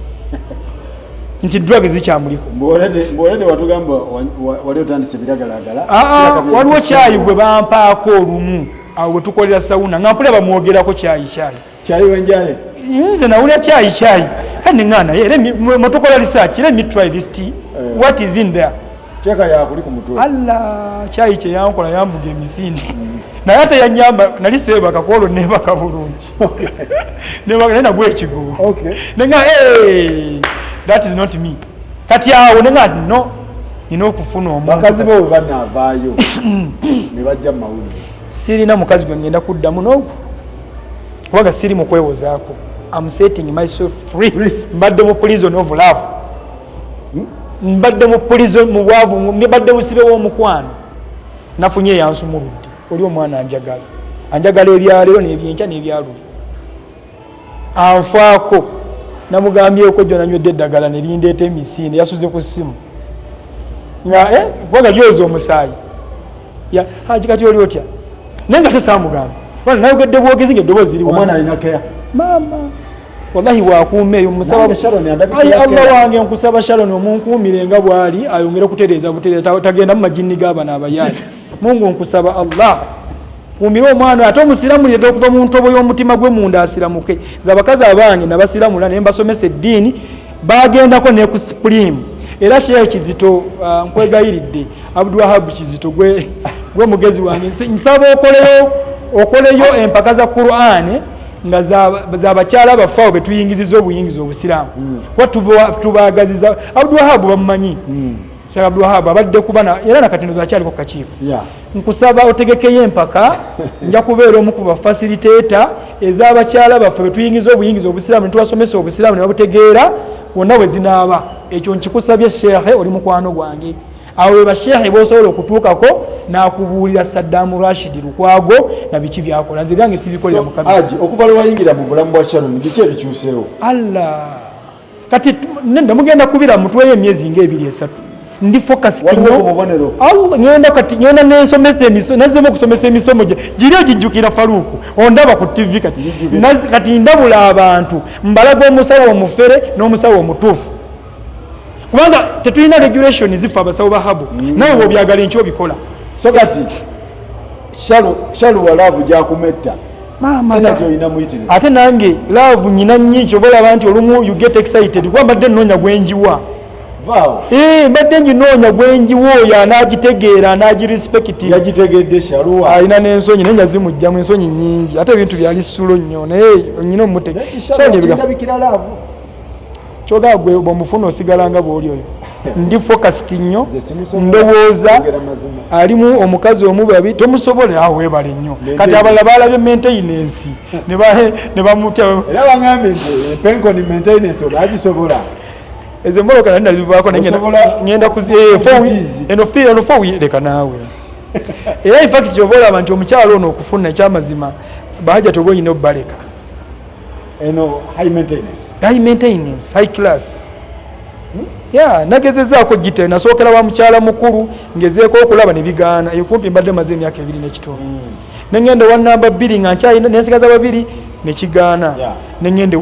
nti drugs zikyamuliko mbolede watugamba wali otandise biragalagala waliwo kyayi gwe bampaako olumu awo bwe tukolera sawuna nga mpulira bamwogerako kyayi wenjaye nze nawulira kyayi kane ngana mutukola research let me try this tea what is in there cheka ya kuli ku mutwe alla kyayi kye yankola yamvuga emisindi naye ate yanyamba nali seeba kakolo neba kabulungi neba nagwe ekigo nenga that is not me kati awo nenga no nina okufuna omuntu bakazi bo banavaayo ne bajja mawulire sirina mukazi gwe ngenda kuddamu n'ogwo kubanga siri mu kwewozaako I'm setting myself free mbadde mu prison of love mbadde mu prison mu bwavu mbadde busibe w'omukwano nafunye yansumuludde oli omwana anjagala ebyaleero n'ebyenkya n'ebyaluli anfaako namugambyeko jjo nanywedde eddagala ne lindeeta emisinde yasuze ku ssimu nga kubanga lyoza omusaayi haji kati oli otya naye nga tesaamugamba nayogedde bwogezi ng'eddoboozi eri omwana alina keya maama wallahi waakuuma eyo musaba Allah wange nkusaba Sharon omunkuumire nga bwali ayongere kutereeza butereeza tagenda mu majinni g'abana abayaayi Mungu nkusaba Allah kuumire omwana ate omusiramu yedde okuva mu ntobo y'omutima gwe munda asiramuke nze abakazi abange nabasiramula naye mbasomesa eddiini bagendako ne ku Supreme era Sheikh Kizito nkwegayiridde Abdulwahab Kizito gwe mugezi wange nsaba okoleyo empaka za Qur'an nga z'abakyala bafaawo betuyingiziza obuyingizi obusiraamu tubagaziza Abdulwahab bamumanyi Sheikh Abdulwahab abadde kubana era nakati ndoza akyaliko ku kakiiko nkusaba otegekeyo empaka nja kubeera omu ku bafacilitator ez'abakyala baffe betuyingiza obuyingizi obusiraamu netubasomesa obusiraamu ne babutegeera wonna bwe zinaaba ekyo nkikusabye Sheikh oli mukwano gwange awo bashehe bosobola okutuukako nakubuulira Sadam Rashid Lukwago na biki byakola nze byange sibikolera mukabi Haji okuva lwe wayingira mu bulamu bwa Sharon biki ebikyuseewo Allah kati nenda mugenda kubira mutwe emyezi ng'ebiri esatu ndi focus kinyo ngenda n'ensomesa emisomo nazemo kusomesa emisomo giri egijjukira Faruku ondaba ku TV kati ndabula abantu mbalaga omusawo omufere n'omusawo omutuufu kubanga tetulina regulation zifa abasawo ba habo nawe bw'obyagala enkyo obikola so kati shalu wa love gyakumetta mama ate nange love nyina nnyingi obola abantu olumu you get excited kuba mbadde nnoonya gwenjiwa mbadde njinoonya gwenjiwa oyo anagitegeera anagirespect yagitegedde shaluwa alina n'ensonyi naye njazimugjamu ensonyi nnyingi ate ebintu byali sulo nnyo naye nyina omutendabikira love kyogaa gwe bwomufuna osigala nga bwoli oyo ndi focused nnyo ndowooza alimu omukazi omu babi tomusobole awo webale nnyo kati abalala balabye maintenance ne bamutya era bangambye nti penko ni maintenance onagisobola ezo emboloka nali nazivaako ngenda eno fo leka naawe era infact kyoba olaba nti omukyalo ono okufuna ekyamazima bahajja togoyina obbaleka eno high maintenance high class nagezezaako gite nasookera wa mukyala mukulu ngezeeko okulaba ne bigaana ekumpi mbadde maze emyaka 2 n'ekitundu nengende wa namba 2 nga nkyalina nensigaza babiri nekigaana nengende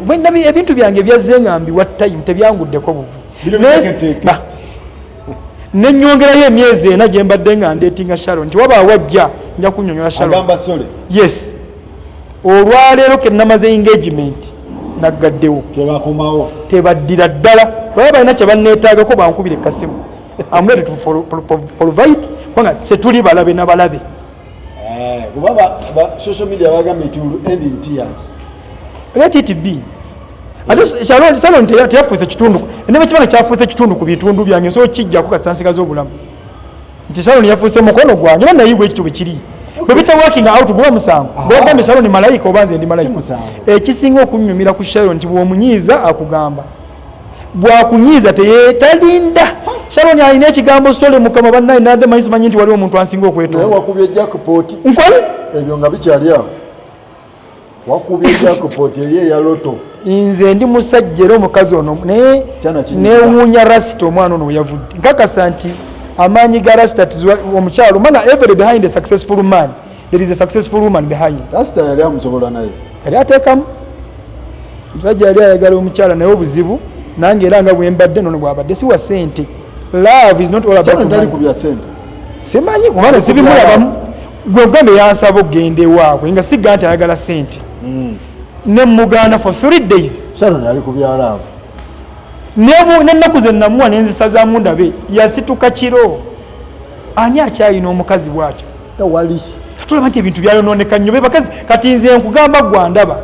ebintu byange byazze nga mbiwa time tebyanguddeko bubu nenyongerayo emyezi 4 gye mbadde nga ndeetinga Sharon nti waba wajja nja kunnyonnyola Sharon yes olwaleero ke namaze engagement naggaddewo tebaddira ddala baba balina kye banneetaagako bankubire kasimu I'm ready to provide kubanga setuli balabe n'abalabe kuba social media bagambye it will end in tears let it be. Ate Sharon teyafuuse kitundu ne kibanga kyafuuse kitundu ku bitundu byange so kijja ku kastansiga z'obulamu nti Sharon yafuuse mukono gwange era naye bwe kityo bwe kiri bwe bita working out gwa musango bw'ogambye Sharon malayika obanze ndi malayika ekisinga okunyumira ku Sharon nti bw'omunyiiza akugamba bwakunyiiza talinda Sharon alina ekigambo sole mukama bannaye nadde mayinza manyi nti waliwo omuntu ansinga okwetoola wakubye jackpot nkwali ebyo nga bikyali awo wakubye jackpot eri ya loto nze ndi musajja era omukazi ono newuunya rasita omwana ono weyavudde nkakasa nti amaanyi ga rasita omukyalo mana every behind a successful man there is a successful woman behind. Rasita yali amusobola naye yali ateekamu omusajja yali ayagala omukyala naye obuzibu nange era nga bwembadde nono bwabadde siwa sente. Love is not all about money. Kubya sente simanyi kubanga sibimulabamu gwe ogambe yansaba okugenda ewaabwe nga sigga nti ayagala sente ne muganda for 3 days. Sharon yali kubyala n'ennaku ze namuwa nenzisazaamu ndabe yasituka kiro ani akyayina omukazi bwatyo tawali tulaba nti ebintu byayonooneka nnyo bakazi kati nze nkugamba gwandaba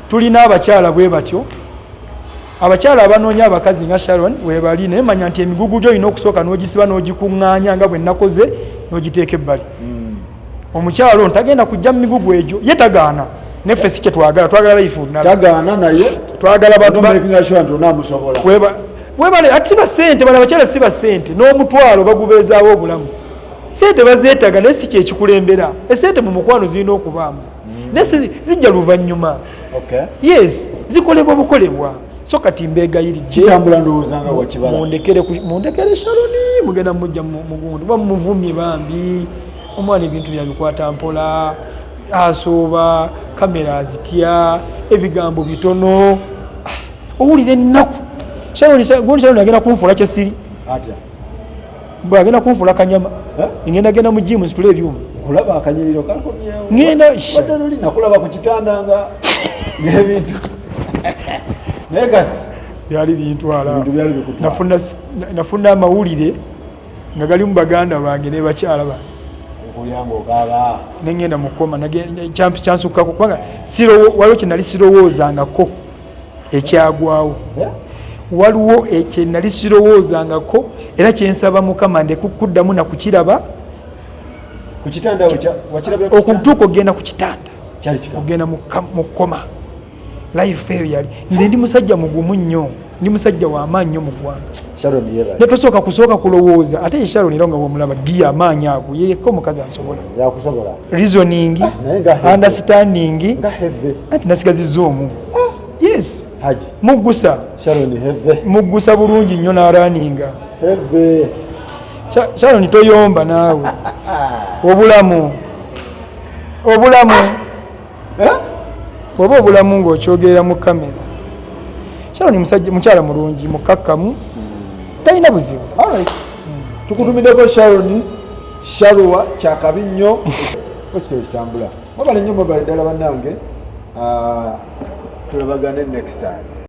tulina abakyala bwe batyo abakyala abanoonya abakazi nga Sharon webali naye manya nti emigugu gyo olina okusooka n'ogisiba n'ogikuŋŋaanya nga bwe nakoze n'ogiteeka ebbali omukyalo ono tagenda kujja mu migugu egyo ye tagaana neffe si kye twagala life tagaana naye twagala bantu webale ati ba ssente bano abakyala si ba ssente n'omutwalo bagubeezaawo obulamu ssente bazeetaga naye si kyekikulembera essente mu mukwano zirina okubaamu naye zijja luvannyuma yes zikolebwa bukolebwa so kati mbeegayiridde mundekere Sharoni mugenda mujja mugundu bamuvumye bambi omwana ebintu byabikwata mpola asooba kamera azitya ebigambo bitono owulira ennaku Sharon agenda kunfuula kyesiri bwagenda kunfuula kanyama ngenda mu jimu nsitula ebyuma kulaba akanyiriro kakomyewo ngenda nakulaba ku kitanda nga n'ebintu naye kati byali bintwala nafuna amawulire nga gali mu baganda bange ne bakyala ba nengenda mukoma kyansukako kubanga waliwo kyenali sirowoozangako ekyagwawo waliwo kyenali sirowoozangako era kyensaba mukama ndekukuddamu nakukiraba okutuuka ogenda ku kitanda ogenda mukoma life eyo yali nze ndi musajja mugumu nnyo ndi musajja w'amaanyi nnyo mu ggwanga netosooka kusooka kulowooza ate ye Sharon era nga bwomulaba giya amaanyi ago yeko omukazi asobola reasoning understanding anti nasigazizza omu yes muggusa muggusa bulungi nnyo n'araninga Sharon toyomba naawe obulamu bw'oba obulamu ng'okyogerera mu kamera Sharon mukyala mulungi mukakkamu talina buzibu tukutumiddeko Sharon Shalwa kyakabi nnyo okitabo kitambula mobale nnyo mobale ddala bannange tulabagane next time.